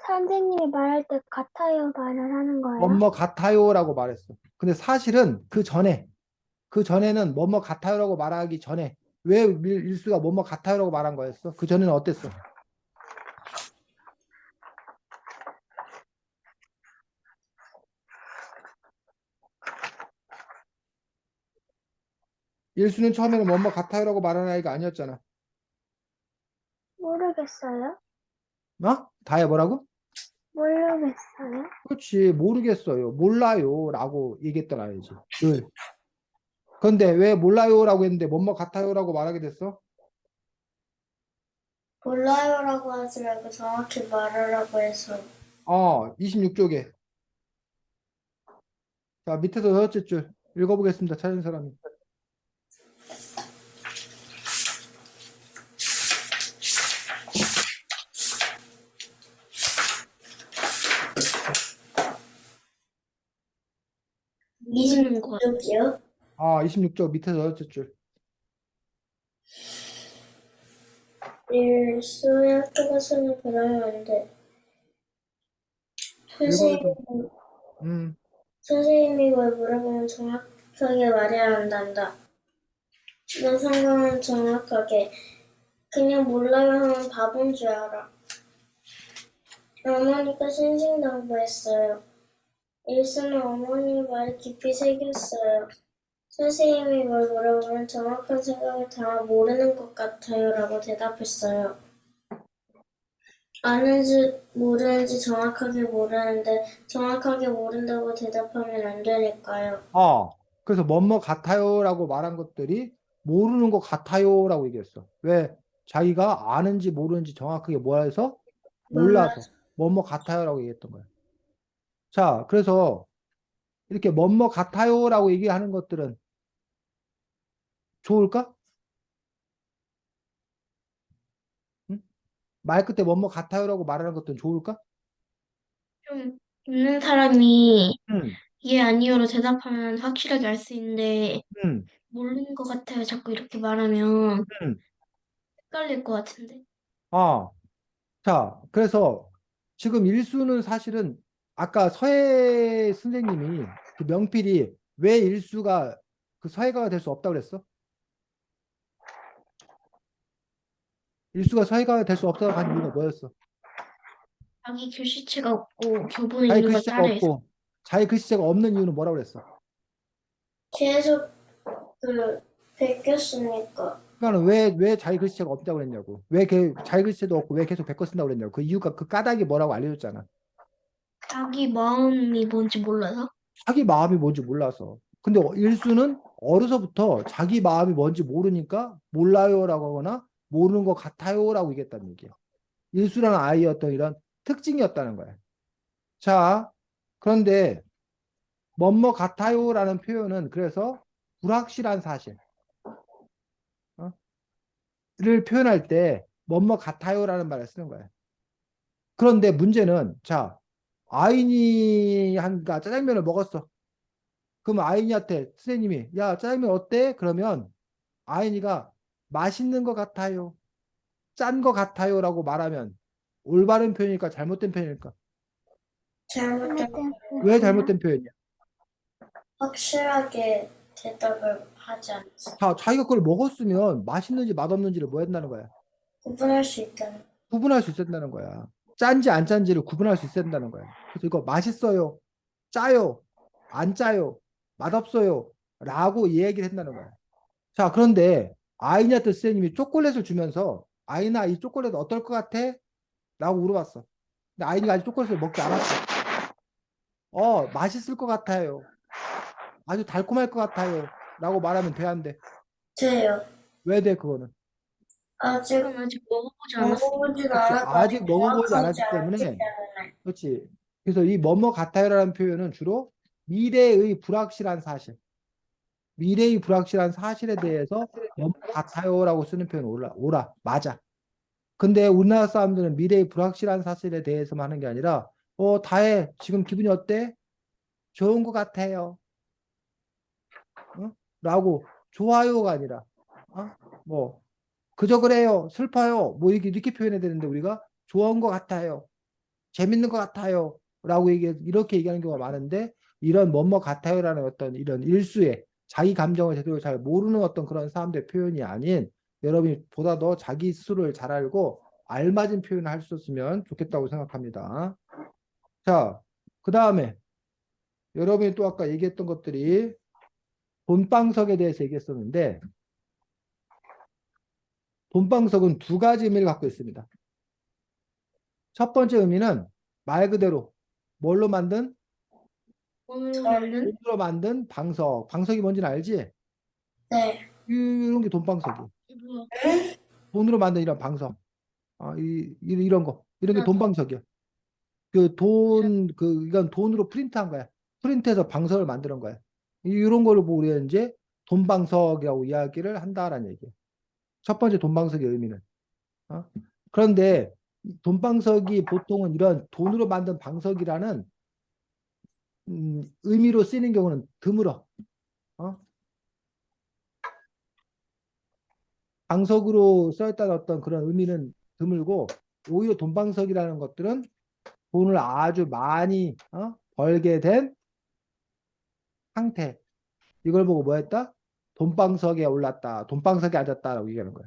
선생님이 말할 때 같아요 말을 하는 거예요? 뭐뭐 같아요라고 말했어. 근데 사실은 그 전에는 뭐뭐 같아요라고 말하기 전에 왜 일수가 뭐뭐 같아요라고 말한 거였어? 그 전에는 어땠어? 일수는 처음에는 뭐뭐 같아요라고 말하는 아이가 아니었잖아. 모르겠어요. 다해 뭐라고? 모르겠어요. 그렇지, 모르겠어요. 몰라요라고 얘기했던 아이지. 늘. 그런데 왜 몰라요라고 했는데 뭐뭐 같아요라고 말하게 됐어? 몰라요라고 하지 말고 정확히 말하라고 해서. 26쪽에. 자, 밑에서 여섯째 줄 읽어보겠습니다. 찾은 사람이. 모르는 거 같아. 26이요? 26쪽 밑에서 여섯째 줄. 일수의 학교 가서는 그러면 안 돼. 선생님, 읽어줘. 음, 선생님이 뭘 물어보면 정확하게 말해야 한단다. 너 성공은 정확하게. 그냥 몰라요 하면 바본 줄 알아. 어머니가 신신당부했어요. 일수는 어머니 말이 깊이 새겼어요. 선생님이 뭘 물어보면 정확한 생각을 다 모르는 것 같아요 라고 대답했어요. 아는지 모르는지 정확하게 모르는데 정확하게 모른다고 대답하면 안 되니까요. 그래서 뭐뭐 같아요라고 말한 것들이 모르는 것 같아요라고 얘기했어. 왜? 자기가 아는지 모르는지 정확하게 뭐 해서 몰라서 몰라서. 뭐뭐 같아요라고 얘기했던 거야. 자, 그래서 이렇게 뭐뭐 같아요라고 얘기하는 것들은 좋을까? 응? 말 끝에 뭐뭐 같아요라고 말하는 것들은 좋을까? 좀 있는 사람이 응, 예 아니요로 대답하면 확실하게 알 수 있는데 응, 모르는 것 같아요. 자꾸 이렇게 말하면 응. 헷갈릴 것 같은데. 아, 자, 그래서 지금 일수는 사실은 아까 서해 선생님이 그 명필이 왜 일수가 그 서해가가 될 수 없다고 그랬어? 일수가 서해가가 될 수 없다고 한 이유가 뭐였어? 자기 글씨체가 없고 교본에 자기 있는 걸 글씨체가 따라해서 없고 자기 글씨체가 없는 이유는 뭐라고 그랬어? 계속 베꼈으니까. 그러니까 왜 자기 글씨체가 없다고 그랬냐고. 자기 글씨체도 없고 왜 계속 베껴 쓴다고 그랬냐고. 그 이유가 그 까닭이 뭐라고 알려줬잖아. 자기 마음이 뭔지 몰라서? 자기 마음이 뭔지 몰라서. 근데 일수는 어려서부터 자기 마음이 뭔지 모르니까 몰라요라고 하거나 모르는 것 같아요라고 얘기했다는 얘기야. 일수라는 아이의 어떤 이런 특징이었다는 거야. 자, 그런데 뭐뭐 같아요라는 표현은 그래서 불확실한 사실, 어? 를 표현할 때 뭐뭐 같아요라는 말을 쓰는 거야. 그런데 문제는 자, 아인이 한가 짜장면을 먹었어. 그럼 아인이한테 선생님이 야 짜장면 어때? 그러면 아인이가 맛있는 것 같아요. 짠 것 같아요라고 말하면 올바른 표현일까 잘못된 표현일까? 잘못된 잘못된 왜 표현이요. 잘못된 표현이야? 확실하게 대답을 하지 않았어. 자, 자기가 그걸 먹었으면 맛있는지 맛없는지를 뭐 한다는 거야? 구분할 수 있다는. 구분할 수 있었다는 거야. 짠지 안 짠지를 구분할 수 있었다는 거야. 그래서 이거 맛있어요, 짜요, 안 짜요, 맛없어요 라고 얘기를 한다는 거야. 자, 그런데 아이냐트 선생님이 초콜릿을 주면서 아이나 이 초콜릿 어떨 것 같아? 라고 물어봤어. 근데 아이가 아직 초콜릿을 먹지 않았어. 맛있을 것 같아요. 아주 달콤할 것 같아요. 라고 말하면 돼, 안 돼? 돼요. 왜 돼, 그거는? 아직 그건 아직 먹어보지 않았어. 먹어보지도 그렇지. 않았고 아직 아직 먹어보지 정확하지 않았기 않기 때문에, 때문에. 그렇지. 그래서 이 뭐뭐 같아요라는 표현은 주로 미래의 불확실한 사실, 미래의 불확실한 사실에 대해서 뭐뭐 같아요라고 쓰는 표현 오라, 맞아. 근데 우리나라 사람들은 미래의 불확실한 사실에 대해서만 하는 게 아니라, 다해. 지금 기분이 어때? 좋은 것 같아요. 어? 라고 좋아요가 아니라, 어? 뭐, 그저 그래요. 슬퍼요. 뭐 이렇게 표현해야 되는데 우리가 좋은 것 같아요. 재밌는 것 같아요. 라고 이렇게 얘기하는 경우가 많은데 이런 뭐뭐 같아요라는 어떤 이런 일수의 자기 감정을 제대로 잘 모르는 어떤 그런 사람들의 표현이 아닌 여러분이 보다 더 자기 스스로를 잘 알고 알맞은 표현을 할 수 있으면 좋겠다고 생각합니다. 자, 그 다음에 여러분이 또 아까 얘기했던 것들이 돈방석에 대해서 얘기했었는데 돈방석은 두 가지 의미를 갖고 있습니다. 첫 번째 의미는 말 그대로 뭘로 만든? 오늘 만든 돈으로 만든 방석. 방석이 뭔지는 알지? 네. 이런 게 돈방석이에요. 뭐야? 돈으로 만든 이런 방석. 이런 거. 이런 게 나도 돈방석이야. 이건 돈으로 프린트한 거야. 프린트해서 방석을 만드는 거야. 이런 거를 보고 우리가 이제 돈방석이라고 이야기를 한다라는 얘기예요. 첫 번째 돈방석의 의미는. 어? 그런데 돈방석이 보통은 이런 돈으로 만든 방석이라는 의미로 쓰이는 경우는 드물어. 어? 방석으로 써있다는 어떤 그런 의미는 드물고 오히려 돈방석이라는 것들은 돈을 아주 많이 벌게 된 상태. 이걸 보고 뭐 했다? 돈방석에 올랐다. 돈방석에 앉았다라고 얘기하는 거야.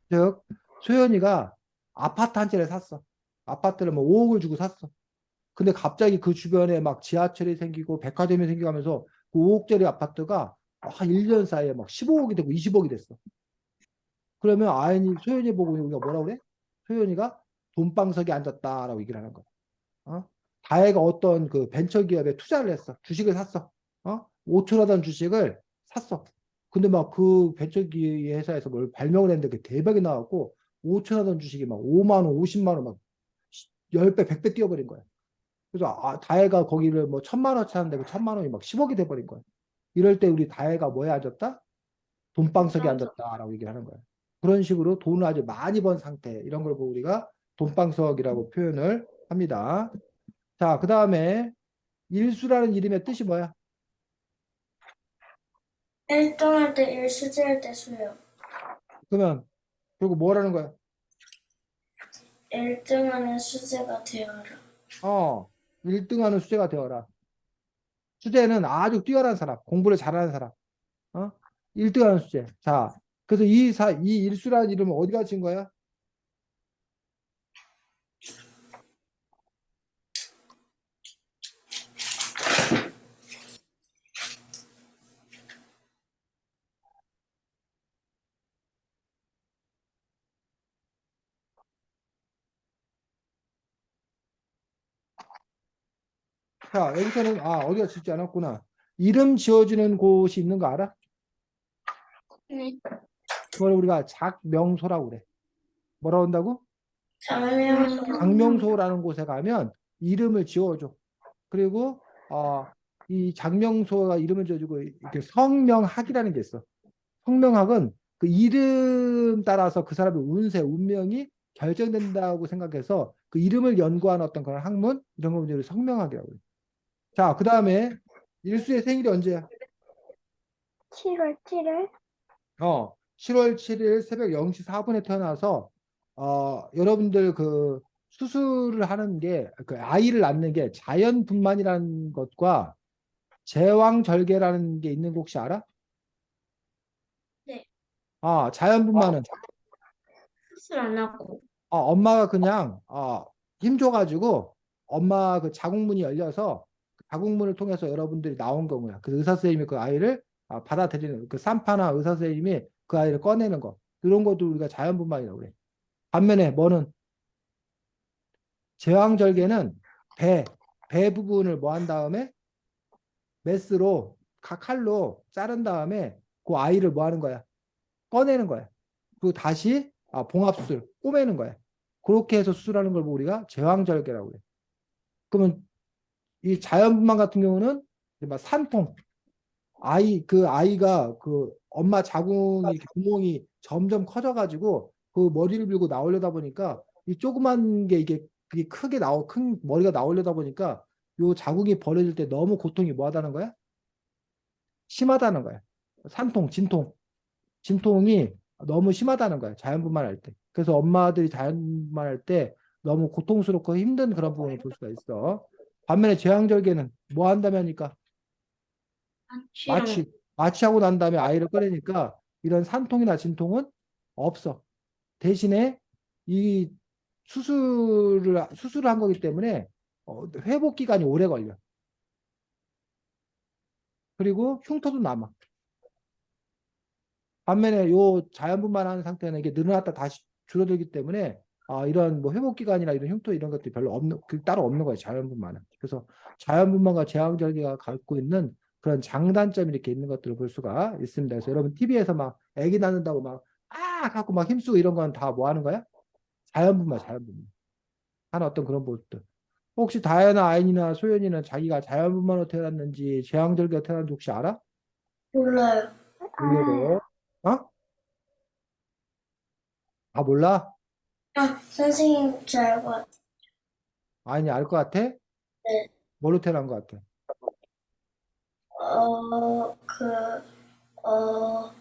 즉 소연이가 아파트 한 채를 샀어. 아파트를 뭐 5억을 주고 샀어. 근데 갑자기 그 주변에 막 지하철이 생기고 백화점이 생기고 하면서 그 5억짜리 아파트가 한 1년 사이에 막 15억이 되고 20억이 됐어. 그러면 소연이 보고 우리가 뭐라 그래? 소연이가 돈방석에 앉았다라고 얘기를 하는 거야. 다혜가 어떤 그 벤처기업에 투자를 했어. 주식을 샀어. 5천 하던 주식을 샀어. 근데 막 그 벤처기 회사에서 뭘 발명을 했는데 그 대박이 나왔고 5천 하던 주식이 막 5만 원, 50만 원 막 10배, 100배 뛰어버린 거야. 그래서 다혜가 거기를 뭐 1,000만 원치 하는데 그 1,000만 원이 막 10억이 돼버린 거야. 이럴 때 우리 다혜가 뭐에 앉았다? 돈방석에 방석. 앉았다라고 얘기를 하는 거야. 그런 식으로 돈을 아주 많이 번 상태 이런 걸 보고 우리가 돈방석이라고 표현을 합니다. 자, 그 다음에 일수라는 이름의 뜻이 뭐야? 1등할 때 일, 수지할 때 수요. 그러면 결국 뭐라는 거야? 1등하는 수재가 되어라. 1등하는 수재가 되어라. 수재는 아주 뛰어난 사람, 공부를 잘하는 사람. 1등하는 수재. 자, 그래서 이 일수라는 이름은 어디가 진 거야? 자, 여기서는 어디가 짓지 않았구나. 이름 지어주는 곳이 있는 거 알아? 네. 그걸 우리가 작명소라고 그래. 뭐라고 한다고? 장명소. 장명소라는 곳에 가면 이름을 지어줘. 그리고 이 장명소가 이름을 지어주고 이렇게 성명학이라는 게 있어. 성명학은 그 이름 따라서 그 사람의 운세, 운명이 결정된다고 생각해서 그 이름을 연구하는 어떤 그런 학문 이런 걸 우리 성명학이라고 해요. 자, 그 다음에 일수의 생일이 언제야? 7월 7일 7월 7일 새벽 0시 4분에 태어나서 여러분들 그 수술을 하는 게 그 아이를 낳는 게 자연분만이라는 것과 제왕절개라는 게 있는 거 혹시 알아? 네. 자연분만은 수술 안 하고. 엄마가 그냥 힘 줘가지고 엄마 그 자궁문이 열려서 그 자궁문을 통해서 여러분들이 나온 경우야. 그 의사 선생님이 그 아이를 받아들이는 그 산파나 의사 선생님이 그 아이를 꺼내는 거 이런 것도 우리가 자연분만이라고 그래. 반면에 뭐는 제왕절개는 배 부분을 뭐 한 다음에 메스로 칼로 자른 다음에 그 아이를 뭐 하는 거야? 꺼내는 거야. 그리고 다시 봉합수술 꼬매는 거야. 그렇게 해서 수술하는 걸 우리가 제왕절개라고 해. 그러면 이 자연분만 같은 경우는 막 산통 그 아이가 그 엄마 자궁이 이렇게 구멍이 점점 커져가지고 그 머리를 밀고 나오려다 보니까 이 조그만 게 이게 그게 큰 머리가 나오려다 보니까 요 자궁이 벌어질 때 너무 고통이 뭐하다는 거야? 심하다는 거야. 산통, 진통이 너무 심하다는 거야. 자연분만 할 때. 그래서 엄마들이 자연분만 할 때 너무 고통스럽고 힘든 그런 부분을 볼 수가 있어. 반면에 제왕절개는 뭐 한다면니까 마취랑 마취하고 난 다음에 아이를 꺼내니까 이런 산통이나 진통은 없어. 대신에 이 수술을 한 거기 때문에 회복 기간이 오래 걸려. 그리고 흉터도 남아. 반면에 요 자연분만한 상태는 이게 늘어났다 다시 줄어들기 때문에 이런 뭐 회복 기간이나 이런 흉터 이런 것들이 별로 없는 따로 없는 거예요. 자연분만은. 그래서 자연분만과 제왕절개가 갖고 있는 그런 장단점이 이렇게 있는 것들을 볼 수가 있습니다. 그래서 여러분 TV에서 막 아기 낳는다고 막 갖고 막 힘쓰고 이런 건 다 뭐 하는 거야? 자연분만. 하는 어떤 그런 모습들. 혹시 다혜나 아인이나 소연이는 자기가 자연분만으로 태어났는지 제왕절개로 태어났는지 혹시 알아? 몰라요. 몰라요. 어? 몰라? 선생님 잘 알고 같아요. 아니, 알 것 같아? 네. 뭘로 태어난 것 같아? 어,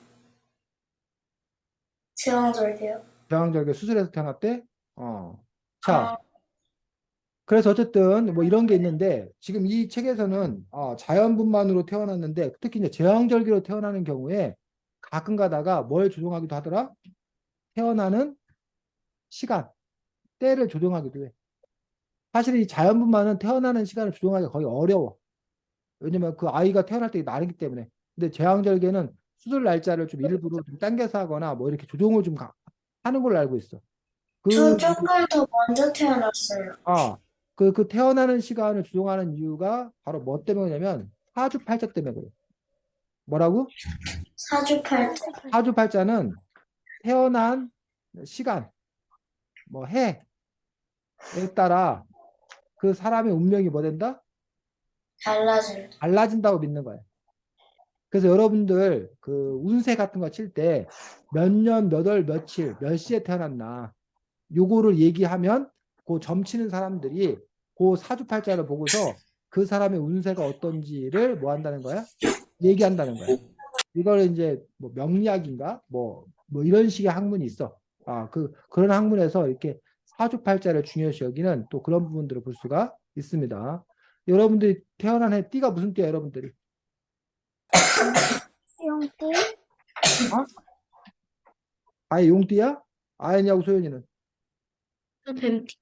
제왕절개요. 제왕절개 수술해서 태어났대? 어. 자, 아, 그래서 어쨌든 뭐 이런 게 있는데 지금 이 책에서는 자연분만으로 태어났는데 특히 이제 제왕절개로 태어나는 경우에 가끔 가다가 뭘 조종하기도 하더라? 태어나는 시간, 때를 조종하기도 해. 사실 이 자연분만은 태어나는 시간을 조종하기가 거의 어려워. 왜냐면 그 아이가 태어날 때 나르기 때문에. 근데 제왕절개는 수술 날짜를 좀 일부러 좀 당겨서 하거나 뭐 이렇게 조종을 좀 하는 걸로 알고 있어. 저 그, 조금 더 먼저 태어났어요. 아, 그 태어나는 시간을 조종하는 이유가 바로 뭐 때문이냐면 사주팔자 때문에 그래. 뭐라고? 사주팔자. 사주팔자는 태어난 시간, 뭐 해에 따라 그 사람의 운명이 뭐 된다? 달라진다. 달라진다고 믿는 거야. 그래서 여러분들 그 운세 같은 거 칠 때 몇 년, 몇 월, 며칠, 몇 시에 태어났나 요거를 얘기하면 그 점치는 사람들이 그 사주팔자를 보고서 그 사람의 운세가 어떤지를 뭐 한다는 거야? 얘기한다는 거야. 이걸 이제 뭐 명리학인가 뭐 이런 식의 학문이 있어. 그런 학문에서 이렇게 사주팔자를 중요시 여기는 또 그런 부분들을 볼 수가 있습니다. 여러분들이 태어난 해 띠가 무슨 띠야, 여러분들이? 용띠 어? 아예 용띠야? 아이냐고 소연이는? 뱀띠.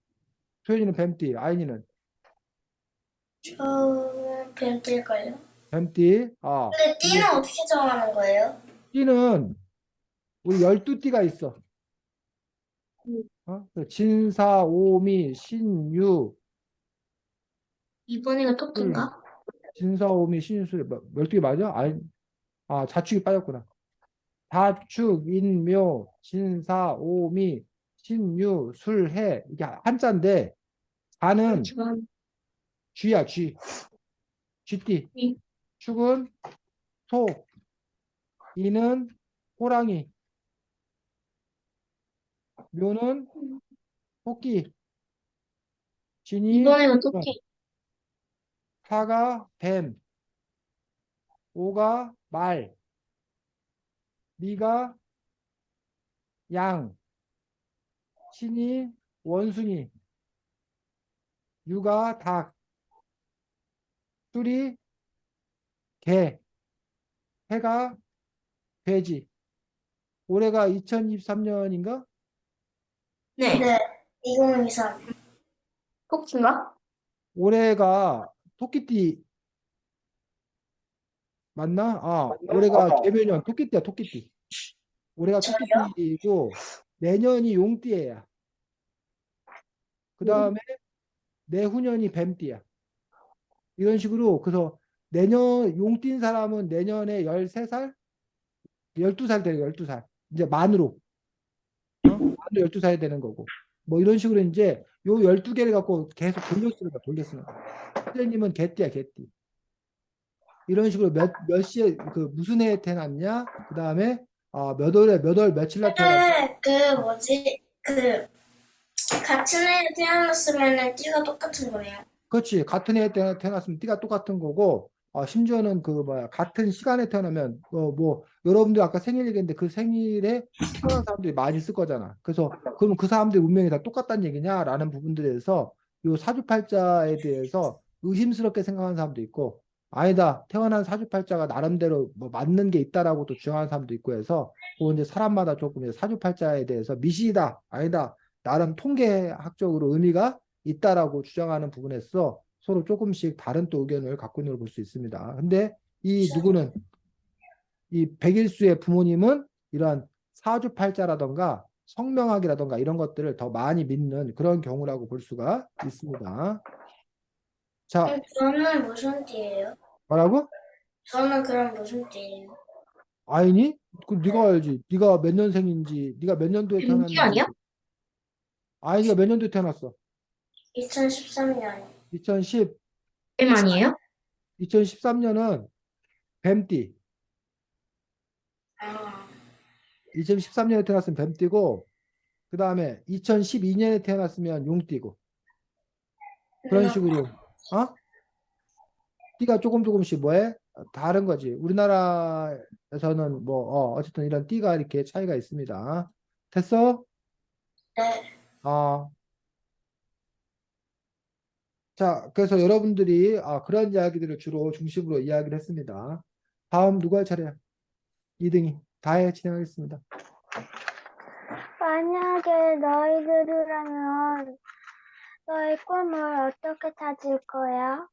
소연이는 뱀띠, 아이니는 저는 뱀일걸요. 뱀띠. 근데 근데 띠는 어떻게 정하는 거예요? 띠는 우리 12띠가 있어. 그 진사, 오미, 신유, 이번에가 술, 토끼인가? 진사오미, 신유술, 12개 맞아? 아니, 자축이 빠졌구나. 다축, 인묘, 진사오미, 신유, 술, 해. 이게 한자인데, 자는 그렇지만 쥐야, 쥐. 쥐띠. 이 축은 소, 이는 호랑이, 묘는 토끼, 진이 이번에가 어, 토끼. 사가 뱀, 오가 말, 미가 양, 신이 원숭이, 유가 닭, 술이 개, 해가 돼지. 올해가 2023년인가? 네. 네, 2023. 토끼인가? 올해가 토끼띠 맞나? 올해가 개묘년 토끼띠야, 토끼띠. 올해가 저요? 토끼띠이고 내년이 용띠예요. 그 다음에 내후년이 뱀띠야. 이런 식으로 그래서 내년 용띠인 사람은 내년에 13살, 12살 되는 12살. 이제 만으로. 만으로 12살이 되는 거고. 뭐 이런 식으로 이제 요 12개를 갖고 계속 돌려쓰는 거야, 돌려쓰는 거야. 선생님은 개띠야, 개띠. 이런 식으로 몇 시에 그 무슨 해에 태어났냐? 그다음에 몇 월 며칠 날 태어났냐? 근데 그 뭐지? 그 같은 애에 태어났으면 띠가 똑같은 거예요. 그렇지. 같은 해에 태어났으면 띠가 똑같은 거고, 심지어는 그 뭐야 같은 시간에 태어나면 뭐 여러분들 아까 생일 얘기했는데 그 생일에 태어난 사람들이 많이 있을 거잖아. 그래서 그러면 그 사람들 운명이 다 똑같다는 얘기냐라는 부분들에서 요 사주팔자에 대해서 의심스럽게 생각하는 사람도 있고, 아니다. 태어난 사주팔자가 나름대로 뭐 맞는 게 있다라고 또 주장하는 사람도 있고 해서 그 이제 사람마다 조금 이제 사주팔자에 대해서 미시다, 아니다. 나름 통계학적으로 의미가 있다라고 주장하는 부분에서 서로 조금씩 다른 또 의견을 갖고 있는 걸 볼 수 있습니다. 근데 이 누구는 이 백일수의 부모님은 이러한 사주팔자라던가 성명학이라던가 이런 것들을 더 많이 믿는 그런 경우라고 볼 수가 있습니다. 자, 저는 무슨 띠예요? 뭐라고? 저는 그럼 무슨 띠예요? 아니니? 그 네가 알지. 네가 몇 년생인지, 네가 몇 년도에 뱀띠 태어났는지. 아니야? 아이가 몇 년도에 태어났어? 2013년. 2010, 뱀 아니에요? 2013년은 뱀띠. 아, 2013년에 태어났으면 뱀띠고, 그 다음에 2012년에 태어났으면 용띠고 그런 식으로 띠가 조금 조금씩 뭐해? 다른 거지. 우리나라에서는 뭐 어쨌든 이런 띠가 이렇게 차이가 있습니다. 됐어? 네. 어, 자, 그래서 여러분들이 그런 이야기들을 주로 중심으로 이야기를 했습니다. 다음 누가 할 차례야? 2등이. 다해 진행하겠습니다. 만약에 너희들이라면 너의 꿈을 어떻게 찾을 거야?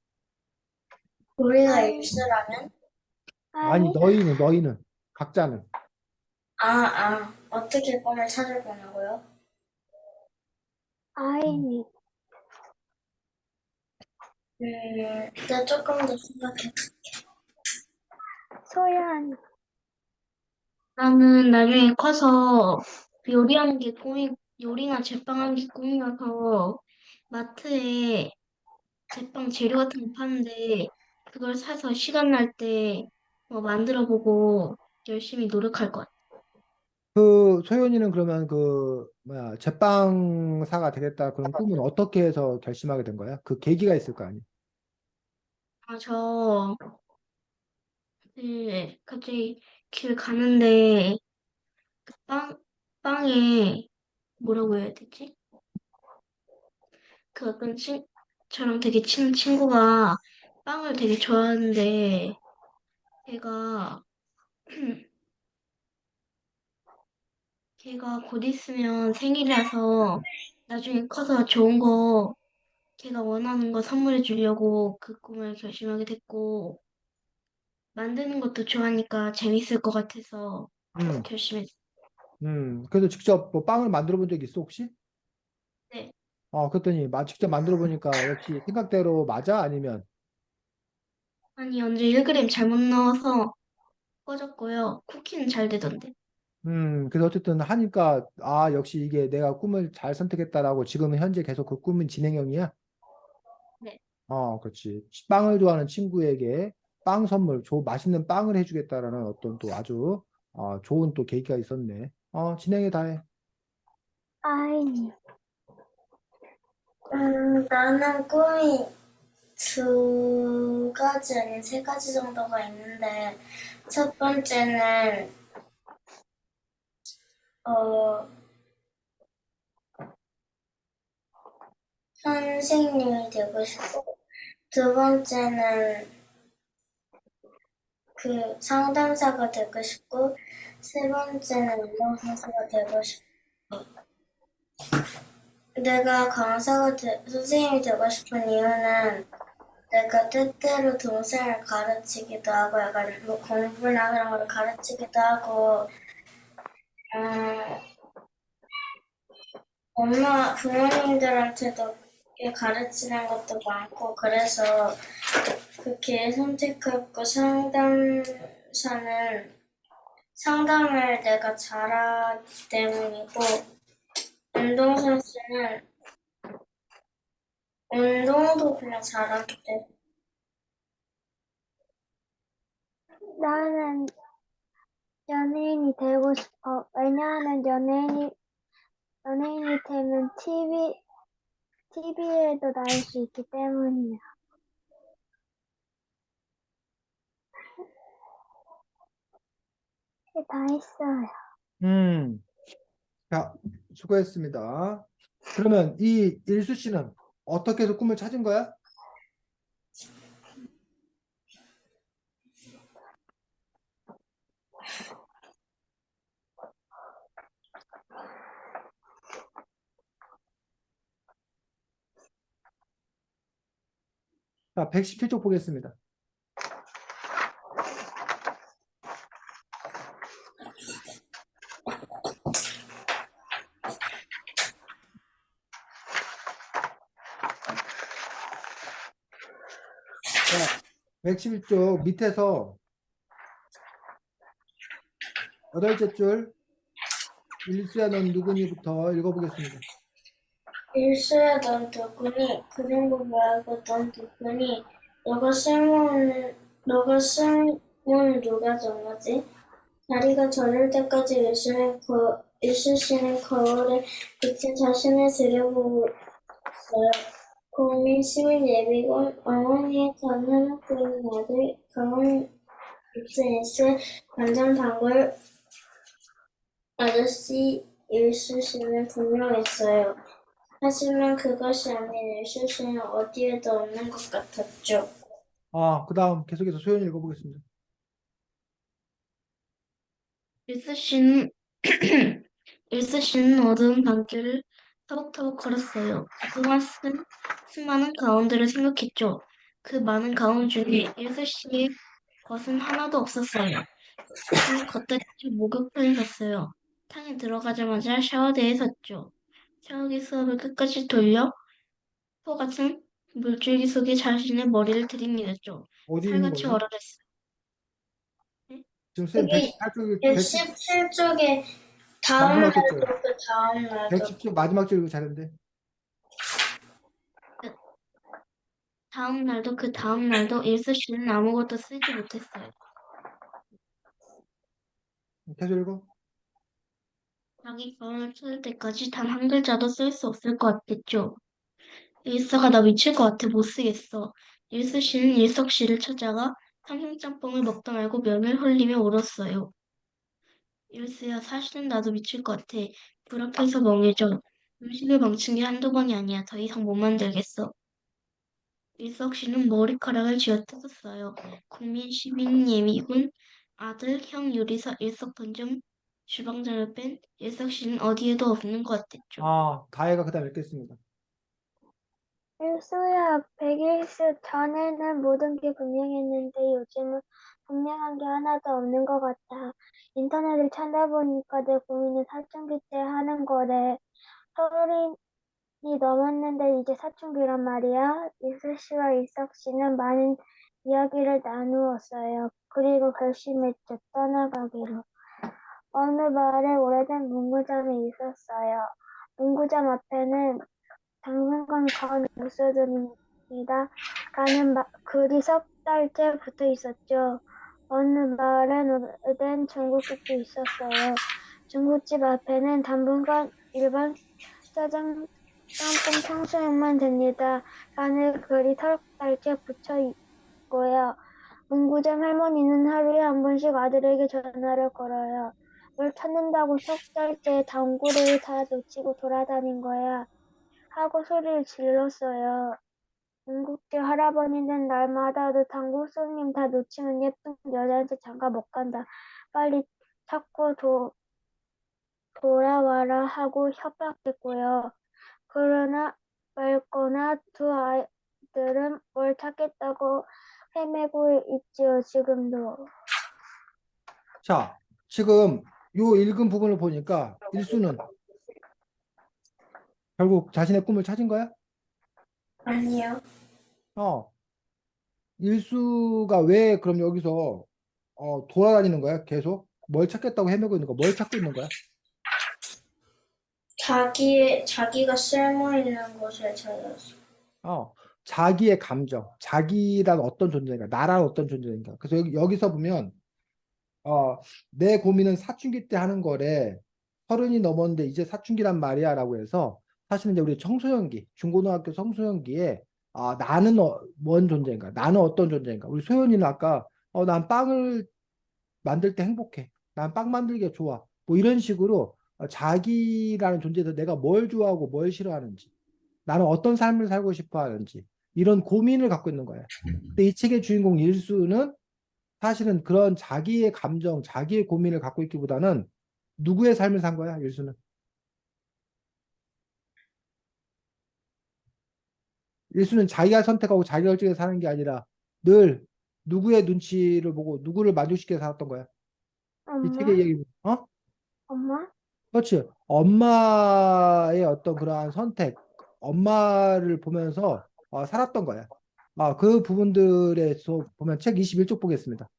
우리가 아니, 일수라면? 아니, 아니, 너희는 각자는. 어떻게 꿈을 찾을 거냐고요? 아이니. 나 조금 더 생각해. 소연, 나는 나중에 커서 요리하는 게 요리나 제빵하는 게 꿈이어서 마트에 제빵 재료 같은 거 파는데 그걸 사서 시간 날 때 뭐 만들어 보고 열심히 노력할 것 같아. 그 소연이는 그러면 그 뭐야 제빵사가 되겠다 그런 꿈은 어떻게 해서 결심하게 된 거야? 그 계기가 있을 거 아니야? 저 갑자기 길 가는데 그 빵에 뭐라고 해야 되지? 그 어떤 저랑 되게 친한 친구가 빵을 되게 좋아하는데 걔가 걔가 곧 있으면 생일이라서 나중에 커서 좋은 거 걔가 원하는 거 선물해 주려고 그 꿈을 결심하게 됐고 만드는 것도 좋아하니까 재밌을 것 같아서 음, 결심했어요. 그래서 직접 뭐 빵을 만들어 본 적 있어 혹시? 네. 그랬더니 직접 만들어 보니까 역시 생각대로 맞아? 아니면 아니, 언제 1g 잘못 넣어서 꺼졌고요. 쿠키는 잘 되던데. 그래서 어쨌든 하니까 역시 이게 내가 꿈을 잘 선택했다라고 지금은 현재 계속 그 꿈은 진행형이야? 네. 그렇지. 빵을 좋아하는 친구에게 빵 선물, 맛있는 빵을 해주겠다라는 어떤 또 아주 좋은 또 계기가 있었네. 진행해 다 해. 아이, 나는 꿈이 두 가지 아닌 세 가지 정도가 있는데, 첫 번째는, 어, 선생님이 되고 싶고, 두 번째는 그 상담사가 되고 싶고, 세 번째는 운동선수가 되고 싶고, 내가 선생님이 되고 싶은 이유는 내가 때때로 동생을 가르치기도 하고, 약간 뭐 공부나 그런 걸 가르치기도 하고, 음, 부모님들한테도 가르치는 것도 많고, 그래서 그 길을 선택했고, 상담을 내가 잘하기 때문이고, 운동선수는 운동도 그냥 잘하기 때문에. 나는 연예인이 되고 싶어. 왜냐하면 연예인이 되면 TV에도 나올 수 있기 때문이야. 이게 다 했어요. 음, 자, 수고했습니다. 그러면 이 일수 씨는 어떻게 해서 꿈을 찾은 거야? 자, 117쪽 보겠습니다. 자, 111쪽 밑에서 여덟째 줄 일수야 넌 누구니부터 읽어보겠습니다. 일수야, 넌 누구니? 그런 거 말고 넌 누구니? 너가 쓸모는 누가 정하지? 다리가 저릴 때까지 일수 씨는 거울에 비친 자신을 들여보고 있어요. 국민 시민 예비군 어머니의 단 하나뿐인 아들 강원 입수했을 완전 단골 아저씨 일수 씨는 분명했어요. 하지만 그것이 아닌 일수 씨는 어디에도 없는 것 같았죠. 그 다음 계속해서 소연이 읽어보겠습니다. 일스 씨는 일스 씨는 어두운 밤길을 터벅터벅 걸었어요. 그동안 쓴 수많은 가운데를 생각했죠. 그 많은 가운 중에 일스 씨의 것은 하나도 없었어요. 그는 걷다 직접 목욕탕에 갔어요. 탕에 들어가자마자 샤워대에 섰죠. 샤워기 수압을 끝까지 돌려 소 같은 물줄기 속에 자신의 머리를 들이밀었죠. 어디 있는 살갗이 거예요? 얼얼했어요. 네? 지금 선생님 여기 118쪽, 117쪽에 다음 마지막 줄, 날도 그 다음 날도 110쪽 마지막 줄 읽고 잘했는데. 다음 날도 그 다음 날도 일스 씨는 아무것도 쓰지 못했어요. 계속 읽어. 자기 가운을 찾을 때까지 단 한 글자도 쓸 수 없을 것 같겠죠. 일서가 나 미칠 것 같아 못 쓰겠어. 일스 씨는 일석 씨를 찾아가 삼성짬뽕을 먹다 말고 면을 흘리며 울었어요. 일스야 사실은 나도 미칠 것 같아. 불 앞에서 멍해져. 음식을 망친 게 한두 번이 아니야. 더 이상 못 만들겠어. 일석 씨는 머리카락을 쥐어뜯었어요. 국민 시민 예비군 아들 형 요리사 일석 던전 주방장을 뺀 일석 씨는 어디에도 없는 것 같았죠. 다혜가 그 다음 읽겠습니다. 일수야, 100일수 전에는 모든 게 분명했는데 요즘은 분명한 게 하나도 없는 것 같아. 인터넷을 찾아보니까 내 고민을 사춘기 때 하는 거래. 서울인 넘었는데 이제 사춘기란 말이야. 이슬 씨와 이석 씨는 많은 이야기를 나누었어요. 그리고 결심했죠. 떠나가기로. 어느 마을에 오래된 문구점이 있었어요. 문구점 앞에는 당분간 건 웃어줍니다. 글이 석 달째 붙어 있었죠. 어느 마을엔 오래된 중국집도 있었어요. 중국집 앞에는 당분간 일반 짜장 짬뽕 탕수육만 됩니다. 라는 글이 석 달째 붙여 있고요. 문구점 할머니는 하루에 한 번씩 아들에게 전화를 걸어요. 뭘 찾는다고 석 달째 당구를 다 놓치고 돌아다닌 거야. 하고 소리를 질렀어요. 중국집 할아버지는 날마다 너 당구 손님 다 놓치면 예쁜 여자한테 장가 못 간다. 빨리 찾고 돌아와라 하고 협박했고요. 그러나 말거나 두 아이들은 뭘 찾겠다고 헤매고 있지요, 지금도. 자, 지금 요 읽은 부분을 보니까 일수는 결국 자신의 꿈을 찾은 거야? 아니요. 어, 일수가 왜 그럼 여기서 돌아다니는 거야? 계속? 뭘 찾겠다고 헤매고 있는 거야? 뭘 찾고 있는 거야? 자기가 쓸모 있는 곳을 찾았어. 어, 자기의 감정, 자기란 어떤 존재인가, 나란 어떤 존재인가. 그래서 여기서 보면, 내 고민은 사춘기 때 하는 거래. 30이 넘었는데 이제 사춘기란 말이야. 라고 해서, 사실은 이제 우리 청소년기, 중고등학교 청소년기에, 나는 뭔 존재인가, 나는 어떤 존재인가. 우리 소연이는 아까, 난 빵을 만들 때 행복해. 난 빵 만들기가 좋아. 뭐 이런 식으로 자기라는 존재에서 내가 뭘 좋아하고 뭘 싫어하는지, 나는 어떤 삶을 살고 싶어 하는지, 이런 고민을 갖고 있는 거야. 근데 이 책의 주인공 일수는 사실은 그런 자기의 감정, 자기의 고민을 갖고 있기보다는 누구의 삶을 산 거야, 일수는? 일수는 자기가 선택하고 자기 결정에 사는 게 아니라 늘 누구의 눈치를 보고 누구를 만족시켜 살았던 거야. 이 책의 엄마? 얘기, 어? 엄마? 그렇지. 엄마의 어떤 그러한 선택, 엄마를 보면서 살았던 거야. 그 부분들에서 보면 책 21쪽 보겠습니다.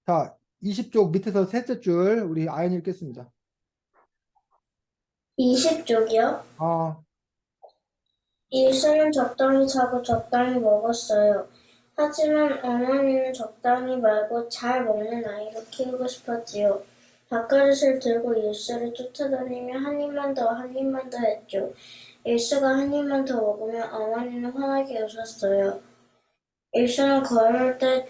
자, 20쪽 밑에서 셋째 줄 우리 아연이 읽겠습니다. 20쪽이요? 아, 일수는 적당히 자고 적당히 먹었어요. 하지만 어머니는 적당히 말고 잘 먹는 아이로 키우고 싶었지요. 밥그릇을 들고 일수를 쫓아다니며 한 입만 더, 한 입만 더 했죠. 일수가 한 입만 더 먹으면 어머니는 환하게 웃었어요. 일수는 걸을 때가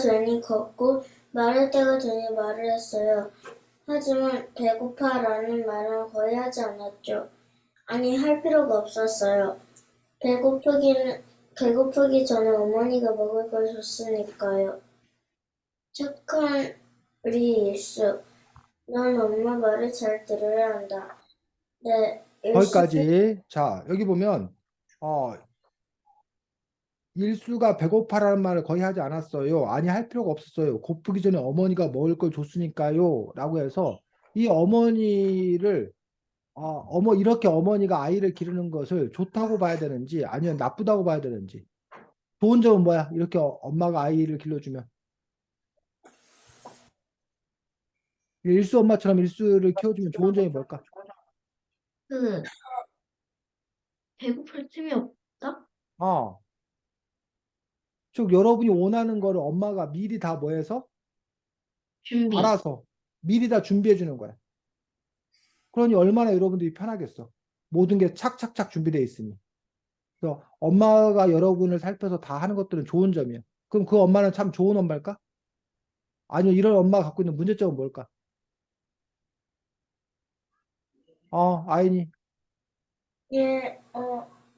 되니 걷고 말할 때가 되니 말을 했어요. 하지만 배고파라는 말은 거의 하지 않았죠. 아니, 할 필요가 없었어요. 배고프기 전에 어머니가 먹을 걸 줬으니까요. 착한 우리 일수, 넌 엄마 말을 잘 들어야 한다. 네, 일수, 거기까지. 자, 여기 보면 일수가 배고파라는 말을 거의 하지 않았어요. 아니, 할 필요가 없었어요. 고프기 전에 어머니가 먹을 걸 줬으니까요. 라고 해서 이 어머니를 이렇게 어머니가 아이를 기르는 것을 좋다고 봐야 되는지 아니면 나쁘다고 봐야 되는지. 좋은 점은 뭐야? 이렇게 엄마가 아이를 길러주면. 일수 엄마처럼 일수를 키워주면 좋은 점이 뭘까? 그, 배고플 틈이 없다? 어, 즉 여러분이 원하는 거를 엄마가 미리 다 뭐해서 준비. 알아서 미리 다 준비해 주는 거야. 그러니 얼마나 여러분들이 편하겠어. 모든 게 착착착 준비되어 있으니. 그래서 엄마가 여러분을 살펴서 다 하는 것들은 좋은 점이야. 그럼 그 엄마는 참 좋은 엄마일까? 아니면 이런 엄마가 갖고 있는 문제점은 뭘까? 아이니. 예,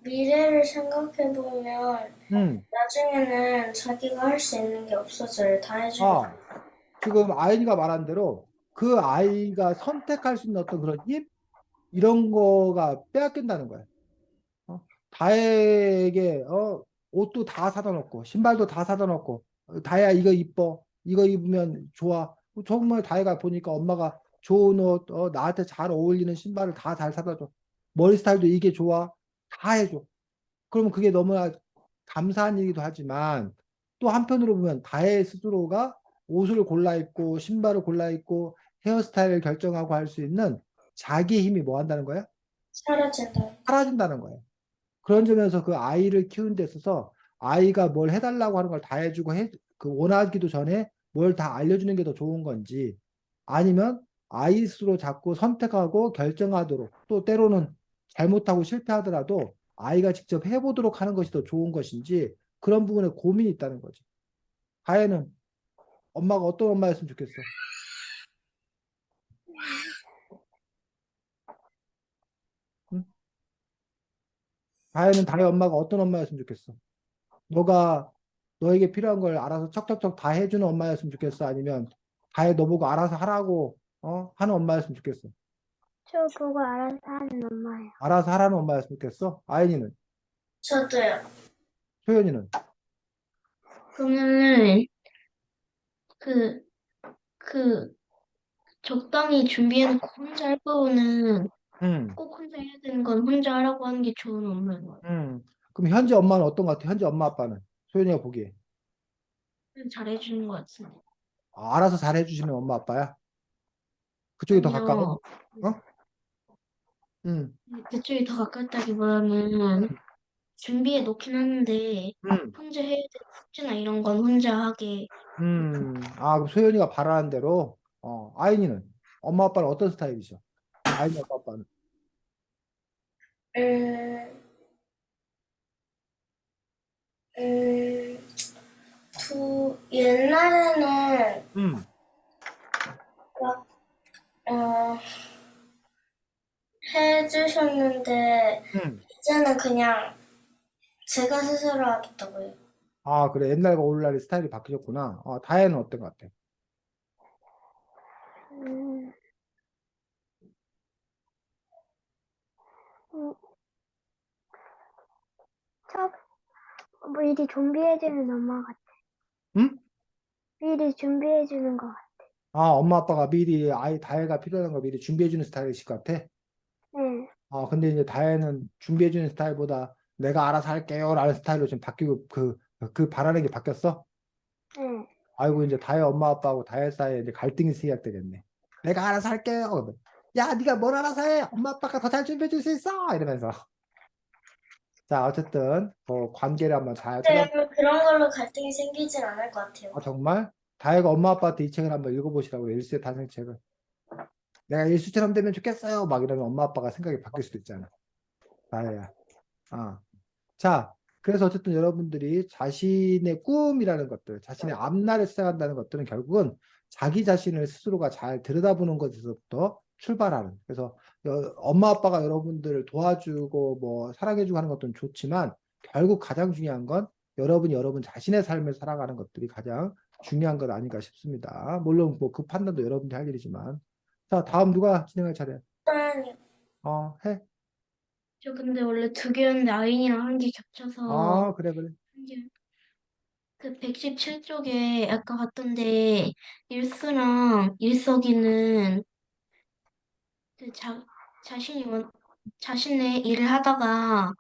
미래를 생각해보면 음. 나중에는 자기가 할 수 있는 게 없어져요. 다 해주니까. 지금 아이니가 말한 대로 그 아이가 선택할 수 있는 어떤 그런 힘? 이런 거가 빼앗긴다는 거야. 다혜에게 옷도 다 사다 놓고 신발도 다 사다 놓고 다혜야 이거 이뻐 이거 입으면 좋아 정말 다혜가 보니까 엄마가 좋은 옷 나한테 잘 어울리는 신발을 다 잘 사다 줘 머리 스타일도 이게 좋아 다 해줘 그러면 그게 너무나 감사한 일이기도 하지만 또 한편으로 보면 다혜 스스로가 옷을 골라 입고 신발을 골라 입고 헤어스타일을 결정하고 할 수 있는 자기의 힘이 뭐 한다는 거야? 사라진다. 사라진다는 거예요. 그런 점에서 그 아이를 키우는 데 있어서 아이가 뭘 해달라고 하는 걸 다 해주고 그 원하기도 전에 뭘 다 알려주는 게 더 좋은 건지 아니면 아이 스스로 자꾸 선택하고 결정하도록 또 때로는 잘못하고 실패하더라도 아이가 직접 해보도록 하는 것이 더 좋은 것인지 그런 부분에 고민이 있다는 거지. 다혜는 엄마가 어떤 엄마였으면 좋겠어? 응? 다혜는 다혜 엄마가 어떤 엄마였으면 좋겠어? 너가 너에게 필요한 걸 알아서 척척척 다 해주는 엄마였으면 좋겠어? 아니면 다해 너 보고 알아서 하라고 하는 엄마였으면 좋겠어? 저 보고 알아서 하는 엄마예요. 알아서 하라는 엄마였으면 좋겠어? 아이니는? 저도요. 소연이는? 그러면은 그, 그 적당히 준비해놓고 혼자 할 거는 음, 꼭 혼자 해야 되는 건 혼자 하라고 하는 게 좋은 엄마인 것 같아요. 그럼 현재 엄마는 어떤 것 같아? 현재 엄마 아빠는? 소연이가 보기에 잘해주는 것 같은데. 알아서 잘 해주시는 엄마 아빠야? 그쪽이 더 가까워? 아니요. 어? 음, 그쪽이 더 가깝다기보다는 준비해 놓긴 하는데 음, 혼자 해야 되는 숙제나 이런 건 혼자 하게. 그럼 소연이가 바라는 대로 아이니는? 엄마 아빠는 어떤 스타일이죠? 아이니 엄마 아빠는? 음, 음, 옛날에는 음, 막, 해주셨는데, 음. 이제는 그냥 제가 스스로 하겠다고요. 그래. 옛날과 오늘날의 스타일이 바뀌었구나. 다혜는 어떤 것 같아? 음, 음, 첫 미리 준비해주는 엄마 같아. 응? 미리 준비해주는 거 같아. 엄마 아빠가 미리 다혜가 필요한 거 미리 준비해주는 스타일이실 것 같아? 네, 근데 이제 다혜는 준비해주는 스타일보다 내가 알아서 할게요 라는 스타일로 좀 바뀌고 그 바라는 게 바뀌었어? 네. 아이고, 이제 다혜 엄마 아빠하고 다혜 사이에 이제 갈등이 시작되겠네. 내가 알아서 할게요. 그러면, 야, 네가 뭘 알아서 해? 엄마 아빠가 더 잘 준비해줄 수 있어. 이러면서. 자, 어쨌든 관계를 한번 잘 찾아. 그런 걸로 갈등이 생기진 않을 것 같아요. 정말 다혜가 엄마 아빠한테 이 책을 한번 읽어보시라고 일수의 탄생책을. 내가 일수처럼 되면 좋겠어요. 막 이러면 엄마 아빠가 생각이 바뀔 수도 있잖아. 다혜야. 아. 자, 그래서 어쨌든 여러분들이 자신의 꿈이라는 것들, 자신의 앞날을 시작한다는 것들은 결국은 자기 자신을 스스로가 잘 들여다보는 것에서부터 출발하는. 그래서 엄마 아빠가 여러분들을 도와주고 뭐 사랑해주고 하는 것들은 좋지만 결국 가장 중요한 건 여러분이 여러분 자신의 삶을 살아가는 것들이 가장 중요한 것 아닌가 싶습니다. 물론 뭐 그 판단도 여러분들이 할 일이지만. 자, 다음 누가 진행할 차례? 일단, 해. 저 근데 원래 두 개였는데 아인이랑 한 개 겹쳐서 그래, 그래. 한 개. 그 117쪽에 아까 봤던데 일수랑 일석이는 그 자신의 일을 하다가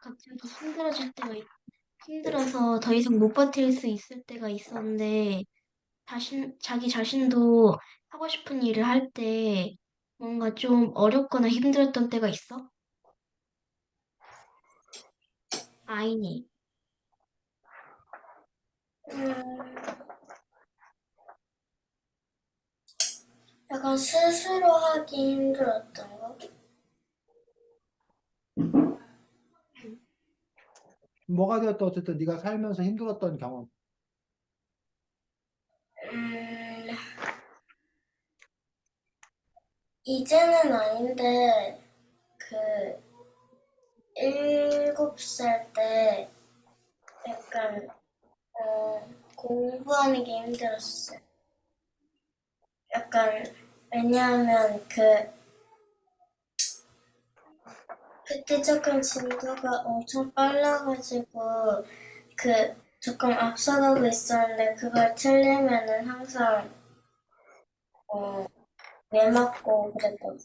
갑자기 힘들어서 더 이상 못 버틸 수 있을 때가 있었는데 자기 자신도 하고 싶은 일을 할 때 뭔가 좀 어렵거나 힘들었던 때가 있어? 아이니. 음, 약간 스스로 하기 힘들었던 거? 뭐가 되었든 어쨌든 네가 살면서 힘들었던 경험. 음, 이제는 아닌데, 그, 7살 때 약간, 공부하는 게 힘들었어요. 약간, 왜냐하면 그때 조금 진도가 엄청 빨라가지고, 조금 앞서가고 있었는데, 그걸 틀리면은 항상, 매 맞고 그랬거든.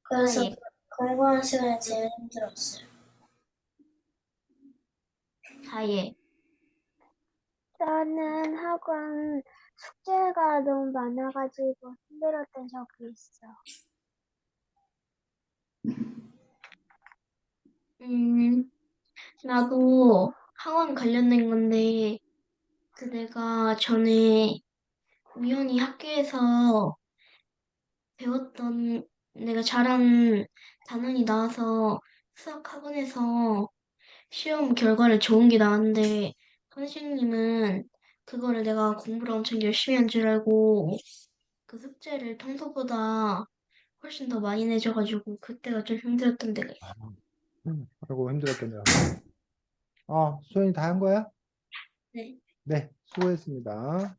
그래서 네. 공부하는 시간이 제일 힘들었어요. 사예. 나는 학원 숙제가 너무 많아가지고 힘들었던 적이 있어. 나도 학원 관련된 건데, 내가 전에 우연히 학교에서 배웠던 내가 잘한 단원이 나와서 수학 학원에서 시험 결과를 좋은 게 나왔는데, 선생님은 그거를 내가 공부를 엄청 열심히 한 줄 알고 그 숙제를 평소보다 훨씬 더 많이 내줘가지고 그때가 좀 힘들었던 데가 있어. 아이고, 힘들었겠네. 소연이 다 한 거야? 네. 네, 수고했습니다.